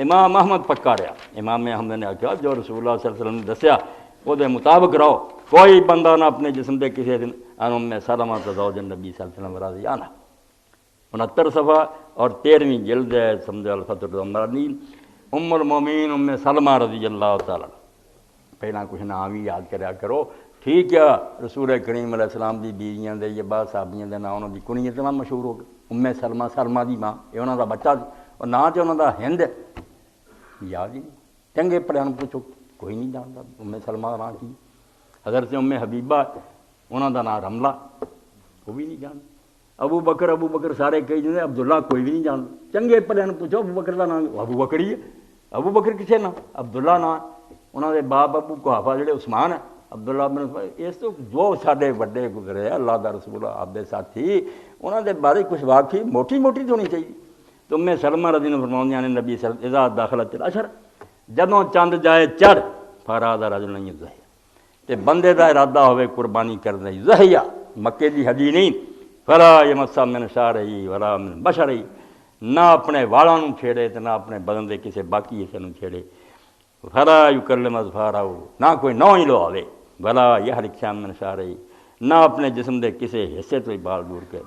[SPEAKER 1] امام احمد پکا رہا، امام احمد نے آکھا جو رسول اللہ صلی اللہ علیہ وسلم نے دسیا وہ دے مطابق رہو، کوئی بندہ نہ اپنے جسم دے کسی دن ام سلمہ زوج النبی صلی اللہ علیہ وسلم راضی عنہ، 69 صفحہ اور 13ویں جلد ہے سمجھ الفتح المرانین، ام المومنین ام سلمہ رضی اللہ تعالیٰ، پہلا کچھ نام ہی یاد کریا کرو، ٹھیک ہے رسول کریم علیہ السلام دی بیویاں دے یا بعض صحابیاں دے نام انہاں دی کنیت نام مشہور ہو گئے، ام سلمہ، سلمہ دی ماں، یہ انہاں دا بچہ سی، اور نام تے انہاں دا ہند ہے، یاد ہی نہیں، چنگے پڑھیاں نوں پوچھو کوئی نہیں جانتا ام سلمہ دا نام کی۔ حضرت ام حبیبہ انہاں دا نام رملہ، وہ بھی نہیں جانتا۔ ابو بکر سارے کئی جاندے، عبداللہ کوئی بھی نہیں جانتا، چنگے پڑھیاں نوں پوچھو ابو بکر دا نام، ابو بکر ہی ہے، ابو بکر کسے نام، عبداللہ نام، انہاں دے باپ ابو قحافہ جڑے عثمان ہے، عبداللہ بن اس تو جو سارے وڈے گزرے اللہ دا رسول آپ دے ساتھی، انہاں دے بارے کچھ واقعی موٹی تو ہونی چاہیے۔ تو میں سلمہ رضی اللہ فرماؤں نے نبی صلی اللہ علیہ وسلم اذا داخلت العشر، جدوں چند جائے چڑھ فراد رجل نہیں ضحیہ، تے بندے دا ارادہ ہوئے قربانی کرنے ضحیہ مکے دی حدی نہیں، فلا یمس من شعرہ ولا من بشرہ، نہ اپنے والاں نوں چھیڑے تے نہ اپنے بدن دے کسے باقی حصے نوں چھیڑے، فلا یکلم اظفارہ، نہ کوئی نو ہی لواوے، ولا یحلق شیئا من شعرہ، نہ اپنے جسم دے کسے حصے تو ہی بال دور کے،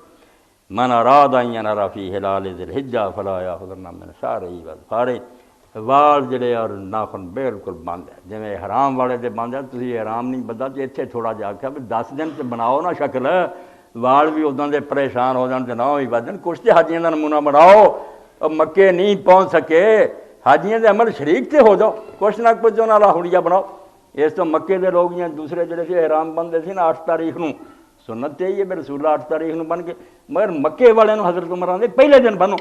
[SPEAKER 1] من اراد ان ینظر فی ہلال ذی الحجہ فلا یاخذن من شعرہ واظفارہ، وال جڑے اور ناخن بالکل بند ہے، جویں حرام والے دے بند ہے، تسی حرام نہیں بندہ تے اتھے تھوڑا جا آکھیا بھی 10 دن تے بناؤ نا شکل، وال بھی اداں دے پریشان ہو جان تے نہ ہوئی وجن، کچھ تے حاجیاں دا نمونہ بناؤ، اور مکے نہیں پہنچ سکے حاجیاں دے عمل شریک تے ہو جاؤ، کچھ نہ کچھ انہاں دا حلیہ بناؤ۔ اس تو مکے دے لوگ یا دوسرے جڑے سی احرام بندے سی نا 8 تاریخ نو، سنت تے یہ رسول اللہ 8 تاریخ نو بن کے، مگر مکے والے نو حضرت عمر آندے پہلے دن بنو،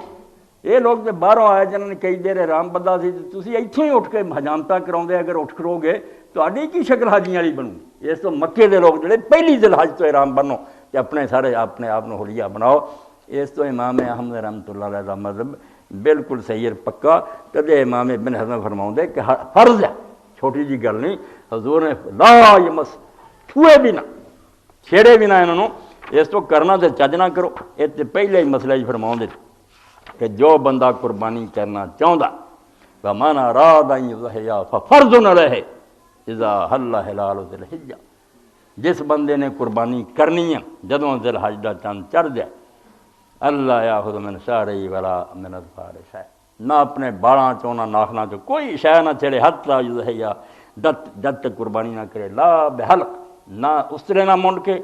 [SPEAKER 1] یہ لوگ تے باہروں آئے جنہوں نے کئی دیر احرام بندہ سی، تسی ایتھوں ہی اٹھ کے حجامتاں کراؤندے، اگر اٹھ کرو گے تہاڈی کی شکل حاجیاں والی بنو؟ اس تو مکے دے لوگ جڑے پہلی ذی الحج تو احرام بنو تے اپنے سارے اپنے آپ نو حلیہ بناؤ۔ اس تو امام احمد رحمۃ اللہ علیہ دا مذہب بالکل صحیح اور پکا، کدے امام ابن حزم فرماؤندے کہ فرض ہے، چھوٹی جی گل نہیں، حضور نے لا یمس، چھوئے بھی نہ چھیڑے بھی نہ انہوں نے، اس تو کرنا تے چج نہ کرو۔ یہ تے پہلے ہی مسئلہ ہی فرماؤندے کہ جو بندہ قربانی کرنا چاہتا وَمَنْ أَرَادَ أَنْ يُضْحِيَ فَفَرْضٌ عَلَيْهِ إِذَا حَلَّ هِلَالُ ذِي الْحِجَّةِ، جس بندے نے قربانی کرنی ہے جدوں ذی الحج دا چند چڑھ جائے، اللہ یاخذ من شعرہ ولا من اظفارہ شیء، نہ اپنے بالاں چوں نہ ناخناں چوں کوئی شے نہ چھڑے، حتی یضحیہ، جب تک قربانی نہ کرے، لا بحلق، نہ استرے نہ منڈ کے،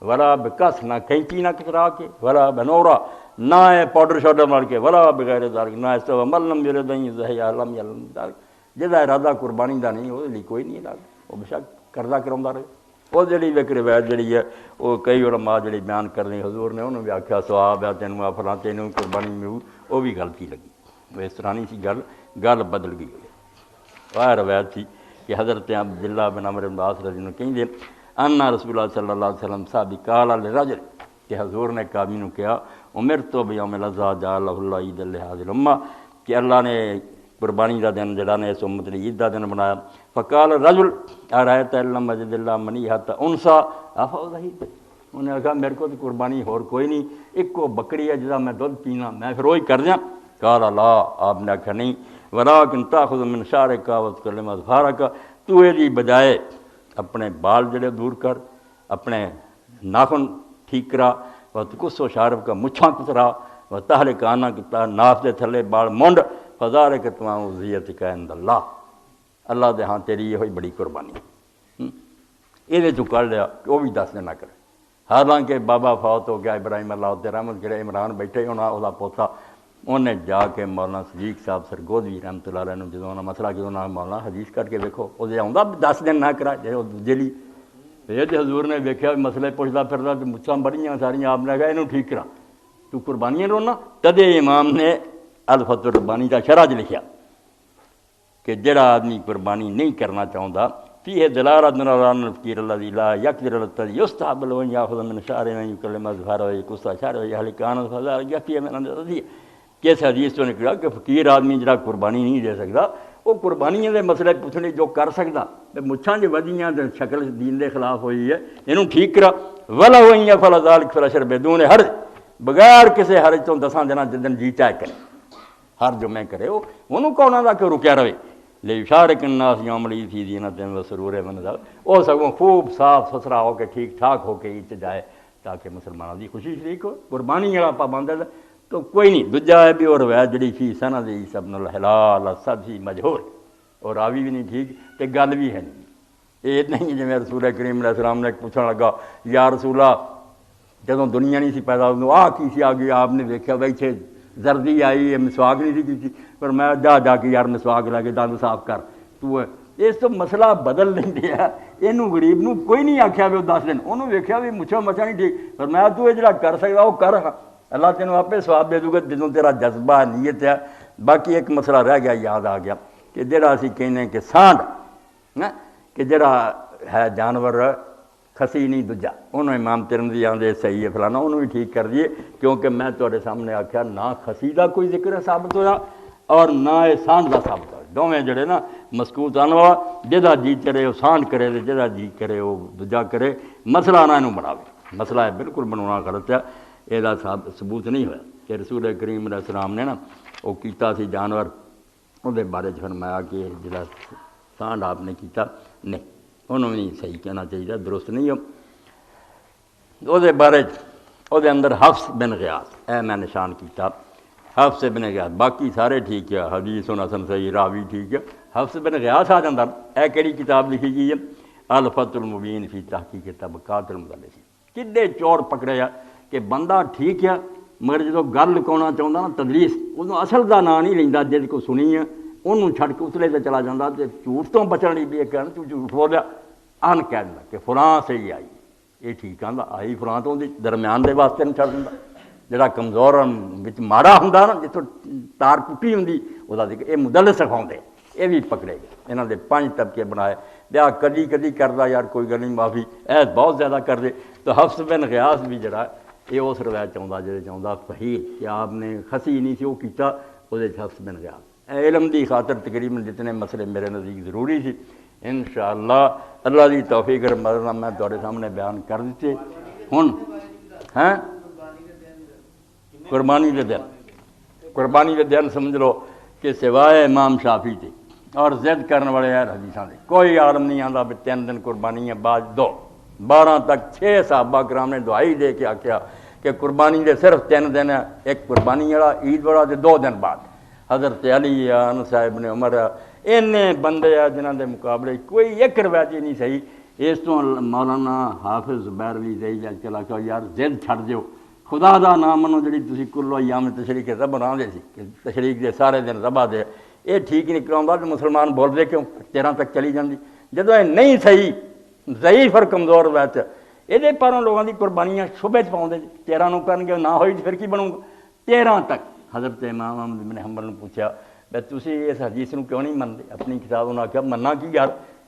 [SPEAKER 1] ولا بکس، نہ کینچی نہ کترا کے، ولا بنورا، نہ پاؤڈر شاؤڈر مار کے، ولا بغیر ذالک، نہ اس طرح من لم یرد ان یضحیہ لم یلم ذالک، جہدا ارادہ قربانی دا نہیں وہ کوئی نہیں ارادہ، وہ بے شک کردہ کراؤندا رہے۔ وہ جڑی ایک روایت جڑی ہے وہ کئی علماء جڑی بیان کرنی حضور نے انہوں بھی آکھیا ثواب ہے تینوں فلاں تینوں قربانی ملو، وہ بھی غلطی لگی، وہ اس طرح نہیں سی گل بدل گئی۔ وہ روایت تھی کہ حضرت عبداللہ بن عمرو بن عاص رضی اللہ عنہ کہیں ان رسول اللہ صلی اللہ علیہ وسلم صاحب قال للرجل، کہ حضور نے قامی نو کہا امرت بیوم الاضحیٰ جعلہ اللہ عید لہذہ الامہ، کہ اللہ نے قربانی دا دن جڑا نے اس امت نے عید دا دن بنایا۔ فقال الرجل ارایت ان لم اجد اللہ منیحۃ انثیٰ افاضحیۃ، انہوں نے کہا میرے کو تو قربانی اور کوئی نہیں، ایک کو بکری ہے جدا میں دودھ پینا، میں پھر وہی کر دیا۔ قال لا، آپ نے کہا نہیں، ولکن تاخذ من شعرک وتکلم اظفارک، تو یہ بجائے اپنے بال جڑے دور کر، اپنے ناخن ٹھیک کرا، وتقص شارب کا مچھاں کترا، وتحلق کانا کتا، ناف دے تھلے بال مونڈ، فذلک تمام اضحیتک عند اللہ، اللہ دے ہاں تیری یہ ہوئی بڑی قربانی، یہ تو کر لیا کہ وہ بھی 10 دن نہ کرے۔ حالانکہ بابا فوت ہو گیا ابراہیم اللہ علیہ رحمت، جڑے عمران بیٹھے ہونا وہ پوتا، انہیں جا کے مولانا صدیق صاحب سرگودوی رحمۃ اللہ علیہ جدوں انہاں مسئلہ کہ انہاں مولانا حدیث کر کے ویکھو، وہ آؤں 10 دن نہ کرا جی دوجے لی، یہ تو حضور نے ویکھیا مسئلے پوچھتا پھرتا تو مچھاں بڑیاں ساریاں، آپ نے کہا یہ ٹھیک کرا، تو قربانیاں رونا۔ تدے امام نے الفتح الربانی کا شرح لکھیا کہ جڑا آدمی قربانی نہیں کرنا چاہتا، فیہ دلالۃ علی ان الفقیر الذی لا یقدر علی التضحیہ یستحب له ان یاخذ من شعرہ وان یکلم اظفارہ ویقص شعرہ ویحلق کانہ فذلک یکفی من التضحیہ، کہ اس حدیث تو نکلا کہ فقیر آدمی جڑا قربانی نہیں دے سکتا، وہ قربانیاں دے مسئلے پوچھنے جو کر سکتا، مچھاں جو ودیاں تے شکل دین دے خلاف ہوئی ہے، انہوں ٹھیک کرا، ولو ان یفعل ذلک فالاشر بدون حرج، بغیر کسی حرج تو 10 دن جدن جی چاہے کرے، ہر جمعے کرے، وہ انہوں کہنا دا کہ رکیا رہے، لیشارک الناس یوم العید فی زینۃ و سرور ونذر، وہ سگوں خوب صاف ستھرا ہو کے ٹھیک ٹھاک ہو کے عید جائے تاکہ مسلمانوں دی خوشی شریک ہو۔ قربانی جڑا پابند ہے تو کوئی نہیں، دوجا ہے بھی اور روایت جڑی فی سند عیسی ابن الحلال الصدفی مجہول، اور راوی بھی نہیں ٹھیک تے گل بھی ہے نہیں، یہ نہیں جی میں رسول کریم علیہ السلام نے پوچھنے لگا یا رسول اللہ جدوں دنیا نہیں سی پیدا آ کی سی آ گئی، آپ نے دیکھا بھائی اتنے زردی آئی ہے، مسواک نہیں سی کی، پر میں جا کے یار مسواک لے کے دند صاف کر، تو اس تو مسئلہ بدل نہیں دیا، یہ غریب نو کوئی نہیں آخیا بھی وہ 10 دن، انہوں ویکھیا بھی مچھا مچھا نہیں ٹھیک، پر میں تو یہ جڑا کر سکتا وہ کر، اللہ تینوں آپ ثواب دے دوں گا جدوں تیرا جذبہ نیت ہے۔ باقی ایک مسئلہ رہ گیا، یاد آ گیا کہ جڑا اسی کہنے کہ سانڈ کہ جڑا ہے جانور کھسی نہیں دوجا، انہوں امام ترمذی آندے صحیح ہے فلانا، انہوں بھی ٹھیک کر دیے، کیونکہ میں تھوڑے سامنے آخیا نہ کھسی دا کوئی ذکر ہے ثابت ہویا اور نہ یہ سانڈ دا ثابت ہوا، دونوں جڑے نا مسکوت آنے والا، جہاں جی کرے وہ سانڈ کرے، جہاں جی کرے وہ دوجا کرے، مسئلہ نہ انہوں بناوے، مسئلہ ہے بالکل بنانا غلط ہے، یہ ثبوت نہیں ہوا کہ رسول کریم علیہ السلام نے نا وہ کیتا سی جانور، وہ بارے فرمایا کہ جڑا کانڈ آپ نے کیتا نہیں، انہوں نہیں صحیح کہنا چاہیے، درست نہیں ہو وہ بارے وہ اندر حفص بن غیاث اے میں نشان کیتا حفص بن غیاث، باقی سارے ٹھیک ہے، حدیث حسن صحیح، راوی ٹھیک ہے، حفص بن غیاث آ جاتا اے کہڑی کتاب لکھی گئی ہے الفتح المبین فی تحقیق طبقات المدلسین، کڈے چور پکڑے آ کہ بندہ ٹھیک ہے مگر جدو گل لکاؤنا چاہتا نا تدریس ادو اصل کا نام نہیں لینا، جس کو سنی ہے انہوں چھڑ کے اتلے سے چلا جاتا، تو جھوٹ تو بچن لی بھی کہنا تو جھوٹ بولیا ان کہہ دینا کہ فلاں صحیح آئی، یہ ٹھیک آتا آئی فلاں تو درمیان دے واسطے نہیں چھڑ دینا، جڑا کمزور ماڑا ہوں نا جتوں تار ٹوٹی ہوں وہ یہ مدلس سکھاؤں، یہ بھی پکڑے گئے، یہاں دے 5 طبقے بنائے دیا، کدی کدی کردا یار کوئی گل نہیں معافی، ایس بہت زیادہ کر دے، تو حفص بن غیاث بھی جڑا یہ اس روایت چاہتا جی چاہتا فقیر کہ آپ نے خسی نہیں سی وہ کیتا وہ حفص بن غیاث، علم دی خاطر تقریباً جتنے مسئلے میرے نزدیک ضروری سی انشاءاللہ اللہ دی توفیق مرنا میں تھوڑے سامنے بیان کر دیتے۔ ہن ہیں قربانی دے دن، قربانی دے دن سمجھ لو کہ سوائے امام شافعی تھے اور ضد کرنے والے ہیں حدیثاں دے کوئی عالم نہیں آتا بھی 3 دن قربانی ہے بعد 2 12 تک 6 صحابہ کرام نے دعائی دے کے آکھیا کہ قربانی دے صرف 3 دن ہے، ایک قربانی والا عید والا تے 2 دن بعد، حضرت علی انس ابن عمر اینے بندے آ جنہاں دے مقابلے کوئی ایک روایت نہیں صحیح، اس تو مولانا حافظ زبیر علی زئی چلا کہ یار ضد چھڑ دیو خدا دا نام منو جڑی تسی کلو ایام تشریق ذبح بنا دے سی کہ تشریق دے سارے دن ذبح دے، یہ ٹھیک نہیں کراؤں تو مسلمان بول دے کیوں 13 تک چلی جاندی جدو یہ نہیں صحیح ضعیف اور کمزور روایت یہ پروں لوگوں کی قربانیاں شبے چ پاؤں 13 نو کرن گے نہ ہوئی پھر کی بنوں گا 13 تک۔ حضرت امام احمد بن حنبل نے پوچھا بھائی تسی اس حدیث نو کیوں نہیں منتے، اپنی کتاب انہوں نے آخیا مننا کی یار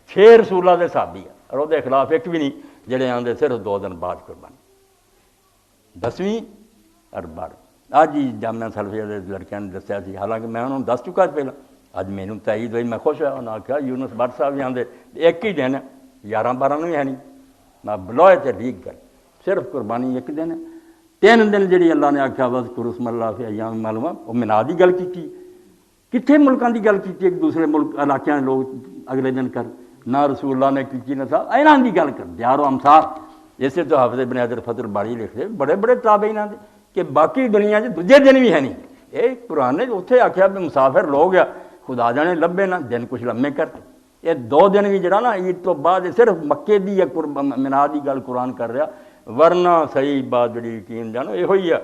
[SPEAKER 1] 6 رسولہ دے صحابی ہے اور وہ خلاف ایک بھی نہیں جڑے آندے صرف 2 دن بعد قربانی 10ویں اور 12۔ اج ہی جامعہ سلفیہ دے لڑکیاں نے دسیا سی، حالانکہ میں انہوں نے دس چکا پہلا، اج مینوں تائید ہوئی میں خوش ہوا، انہوں نے آخیا یونس بٹ صاحب بھی آندے ایک ہی دن 11-12 بھی ہے نہیں، میں بلوئے تے ٹھیک کر صرف قربانی ایک دن ہے، 3 دن جڑی اللہ نے آخیا بس کرسم اللہ فی ایام معلومہ وہ مینا دی گل کی، کتنے ملکوں کی گل کی ایک دوسرے ملک علاقے لوگ اگلے دن کر نہ رسول اللہ نے کی نہ صاحب ایران کی گل کر دیار و امسار، جیسے تو حافظ ابن حجر فتح الباری لکھتے بڑے بڑے تابعین دے کہ باقی دنیا دوجے دن بھی ہے نہیں، یہ قرآن نے اتنے آخیا بھی مسافر لوگ آ خدا جانے لبے نہ دن کچھ لمے کرتے، یہ 2 دن بھی جڑا نا عید تو بعد صرف مکے دی مینا دی گل قرآن کر رہا، ورنہ صحیح بات جڑی یقین جانو یہ ہوئی ہے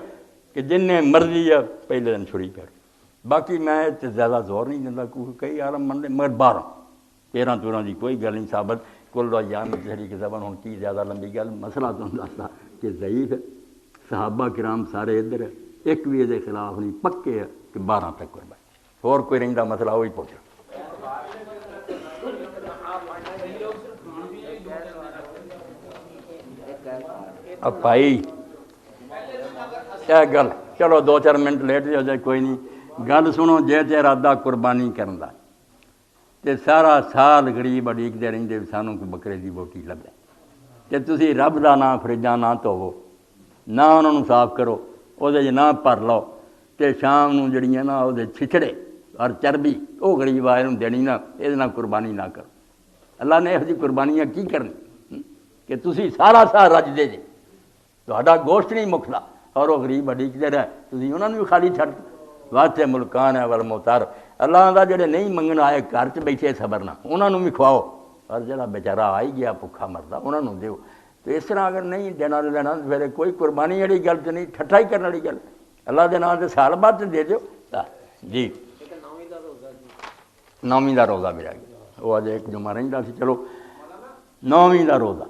[SPEAKER 1] کہ جن مرضی ہے پہلے دن چھڑی کر، باقی میں زیادہ زور نہیں دینا کیونکہ کئی عالم منتے مگر 12-13 دی کوئی گل نہیں ثابت، کل ایام تشریق ذبح ہوں کی زیادہ لمبی گل مسئلہ تو دستا کہ ضعیف ہے، صحابہ کرام سارے ادھر ہے، ایک بھی یہ خلاف نہیں، پکے ہے کہ 12 تک قربانی، اور کوئی رہندا مسئلہ وہی پوچھو۔ اب بھائی کیا گل چلو 2-4 منٹ لیٹ ہو جائے کوئی نہیں، گل سنو جے تے ارادہ قربانی کرن دا تے سارا سال غریب اڈیکدے رہندے سانوں کوئی بکرے دی بوٹی لبے، تے تسی رب دا نام فریجاں نہ دھوو نہ انہاں نوں صاف کرو وہ نہ بھر لو تے شام نوں جڑیاں نا وہ چھچڑے اور چربی وہ غریب آئے نوں دینی نہ یہ قربانی نہ کرو، اللہ نے یہ قربانیاں کی کرنی کہ تسی سارا سال رجدے جے تہاڈا گوشت نہیں مکدا اور وہ غریب اڈیکدے رہے تسی انہاں نوں بھی خالی چھڈ واسطے ملکان ہے والموتار، اللہ دا جڑے نہیں منگن آئے گھر چ بیٹھے صبر نہ انہاں نوں بھی کھواؤ اور جڑا بیچارہ آئی گیا بھکھا مردا انہاں نوں دیو، تو اس طرح اگر نہیں دینا لینا پھر کوئی قربانی والی گل تو نہیں ٹھٹھا ہی کرنے والی گل، اللہ دے نام سے سال بعد دے دیو جی۔ 9ویں دا روزہ بھی رہ گیا وہ اج ایک جمعہ رہندا سی، چلو 9ویں دا روزہ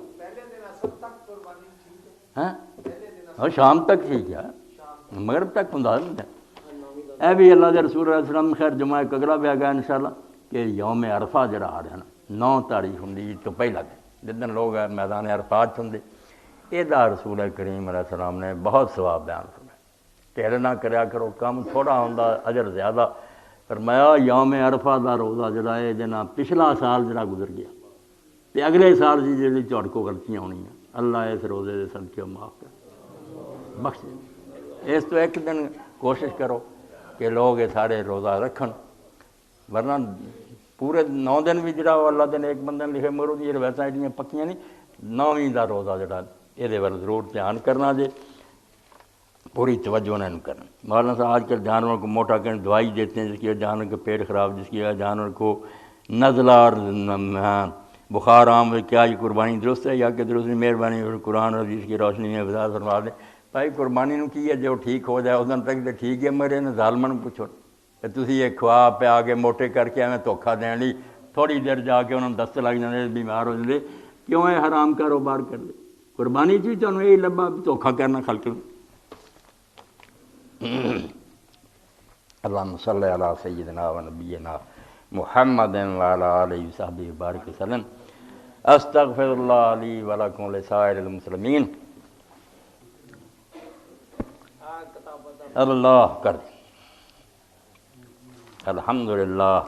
[SPEAKER 1] ہاں شام تک ٹھیک ہے مغرب تک ہوندا اے بھی اللہ دے رسول علیہ السلام خیر جمعہ ایک اگلا بھی آ گیا انشاءاللہ کہ یوم عرفہ جڑا آ رہا نا 9 تاریخ ہوندی تو پہلا دن جدن لوگ میدان عرفات ہوندے یہ رسول کریم علیہ السلام نے بہت ثواب بیان فرمایا، ٹھیک نہ کریا کرو کم تھوڑا ہوندا اجر زیادہ، فرمایا یوم عرفہ دا روزہ جڑا ہے جنا پچھلا سال جڑا گزر گیا تے اگلے سال دی جڑی تہاڈے کو غلطیاں ہونیاں اللہ اس روزے دے صدقے معاف کر بخش دے، اس تو ایک دن کوشش کرو کہ لوگ یہ سارے روزہ رکھن، ورنہ پورے 9 دن بھی جڑا اللہ دن ایک بندے نے لکھے مرو دی روایتاں ایڈیاں پکیاں نہیں 9ویں دا روزہ جڑا یہ ضرور دھیان کرنا جے پوری توجہ انہوں کرنا مولانا صاحب آج کل جانور کو موٹا کرنے دوائی دیتے ہیں جس کی وجہ جانور کا پیٹ خراب جس کی وجہ جانور کو نزلہ اور بخار عام ہوئے کیا یہ قربانی درست ہے یا کہ درست نہیں مہربانی قرآن اور حدیث کی روشنی میں وضاحت فرما دیں بھائی قربانی نو کی ہے جو ٹھیک ہو جائے اس دن تک تو ٹھیک ہے مرے نے ظالمن پوچھو تسی یہ کھوا پہ آگے موٹے کر کے ہمیں دھوکھا دین لی تھوڑی دیر جا کے انہوں نے دست لگ جانے بیمار ہو جاتے کیوں ہے حرام کاروبار کر دے قربانی چیز تو یہی لبا دھوکھا کرنا خلق اللہم صلی علی سیدنا و نبینا محمد وعلی آلہ وصحبہ وبارک وسلم استغفر اللہ لی ولکم لسائر المسلمین اللہ کر دیں الحمدللہ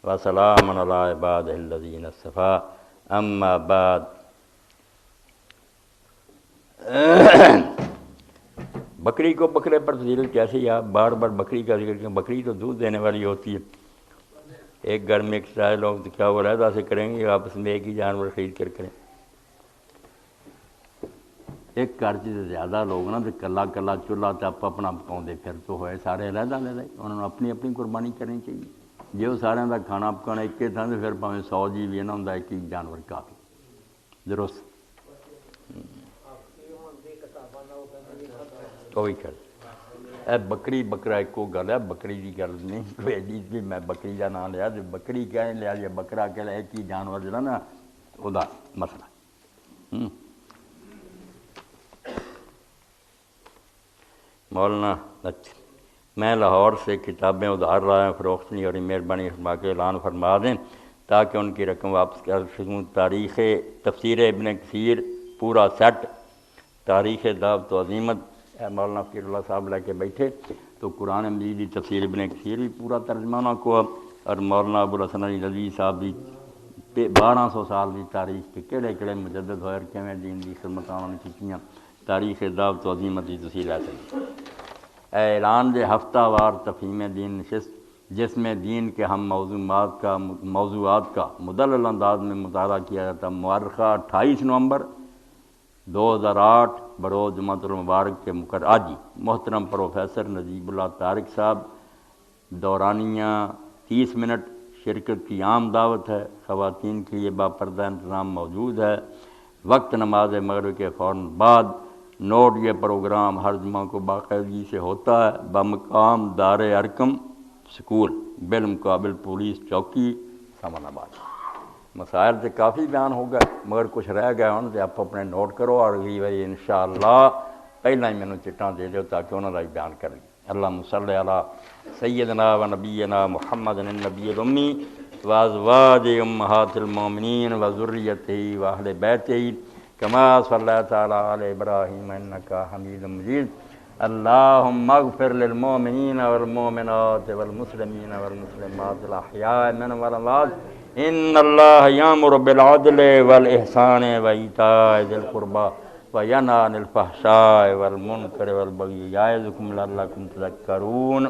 [SPEAKER 1] وسلام علی عبادہ الذین اصطفیٰ اما بعد بکری کو بکرے پر فضیلت کیسے یا بار بار بکری کا ذکر کریں بکری تو دودھ دینے والی ہوتی ہے ایک گھر میں ایک سارے لوگ تو کیا وہ علیحدہ سے کریں گے آپس میں ایک ہی جانور خرید کر کریں ایک گھر سے زیادہ لوگ نا تو کلا کلا چولہا تپ اپنا پکاؤں پھر تو ہوئے سارے علیحدہ علیحدہ انہوں نے اپنی اپنی قربانی کرنی چاہیے جی وہ سارے کا کھانا پکانا ایک ہی تھا تو پھر پاویں 100 جی بھی نہ ہوں ایک ہی جانور کافی درست کوئی کر اے بکری بکرا ایک گل ہے بکری کی گل نہیں کوئی عزیز بھی میں بکری کا نام لیا تو بکری کیا نہیں لیا یا بکرا کہہ لیا ایک ہی جانور جڑا نا وہ مسئلہ مولانا اچھا میں لاہور سے کتابیں ادھار رہا ہوں فروخت نہیں اور مہربانی فرما کے اعلان فرما دیں تاکہ ان کی رقم واپس کر سکوں تاریخ تفسیر ابن کثیر پورا سیٹ تاریخ دعوت و عظیمت مولانا فقیر اللہ صاحب لے کے بیٹھے تو قرآن مجید کی تفسیر ابن کثیر بھی پورا ترجمہ انہوں کو اور مولانا ابو الحسن علی ندوی صاحب بھی 1200 سال کی تاریخ کے کہڑے کہڑے مجدد ہوئے کیویں دین کی خدمت انہوں نے کیتیاں تاریخ دعوت و عظیمت کی تفسیر لے سکتے اعلان دے ہفتہ وار تفہیم دین نشست جس میں دین کے ہم موضوعات کا مدلل انداز میں مطالعہ کیا جاتا مؤرخہ 28 نومبر 2008 بروز جمعۃ المبارک کے آجی محترم پروفیسر نجیب اللہ طارق صاحب دورانیہ 30 منٹ شرکت کی عام دعوت ہے خواتین کے لیے باپردہ انتظام موجود ہے وقت نماز مغرب کے فوراً بعد نوٹ یہ پروگرام ہر جمعہ کو باقاعدگی سے ہوتا ہے بمقام دار ارکم سکول بالمقابل پولیس چوکی سامان آباد مسائل سے کافی بیان ہو گئے مگر کچھ رہ گئے ان سے آپ اپنے نوٹ کرو اور اگلی باری انشاءاللہ پہلا ہی میں نے چٹاں دے دو تاکہ انہوں نے بیان کر لیں اللہم صلی علی سیدنا و نبینا محمد النبی الامی وازواج امہات المومنین وذریتہ واہل بیتہ کما صلیت علی ابراہیم انکا حمید مجید اللہم اغفر للمؤمنین والمؤمنات والمسلمین والمسلمات الاحیاء من والاموات ان اللہ یامر بالعدل والاحسان وایتاء ذی القربى وینہی عن الفحشاء والمنکر والبغی یعظکم لعلکم تذکرون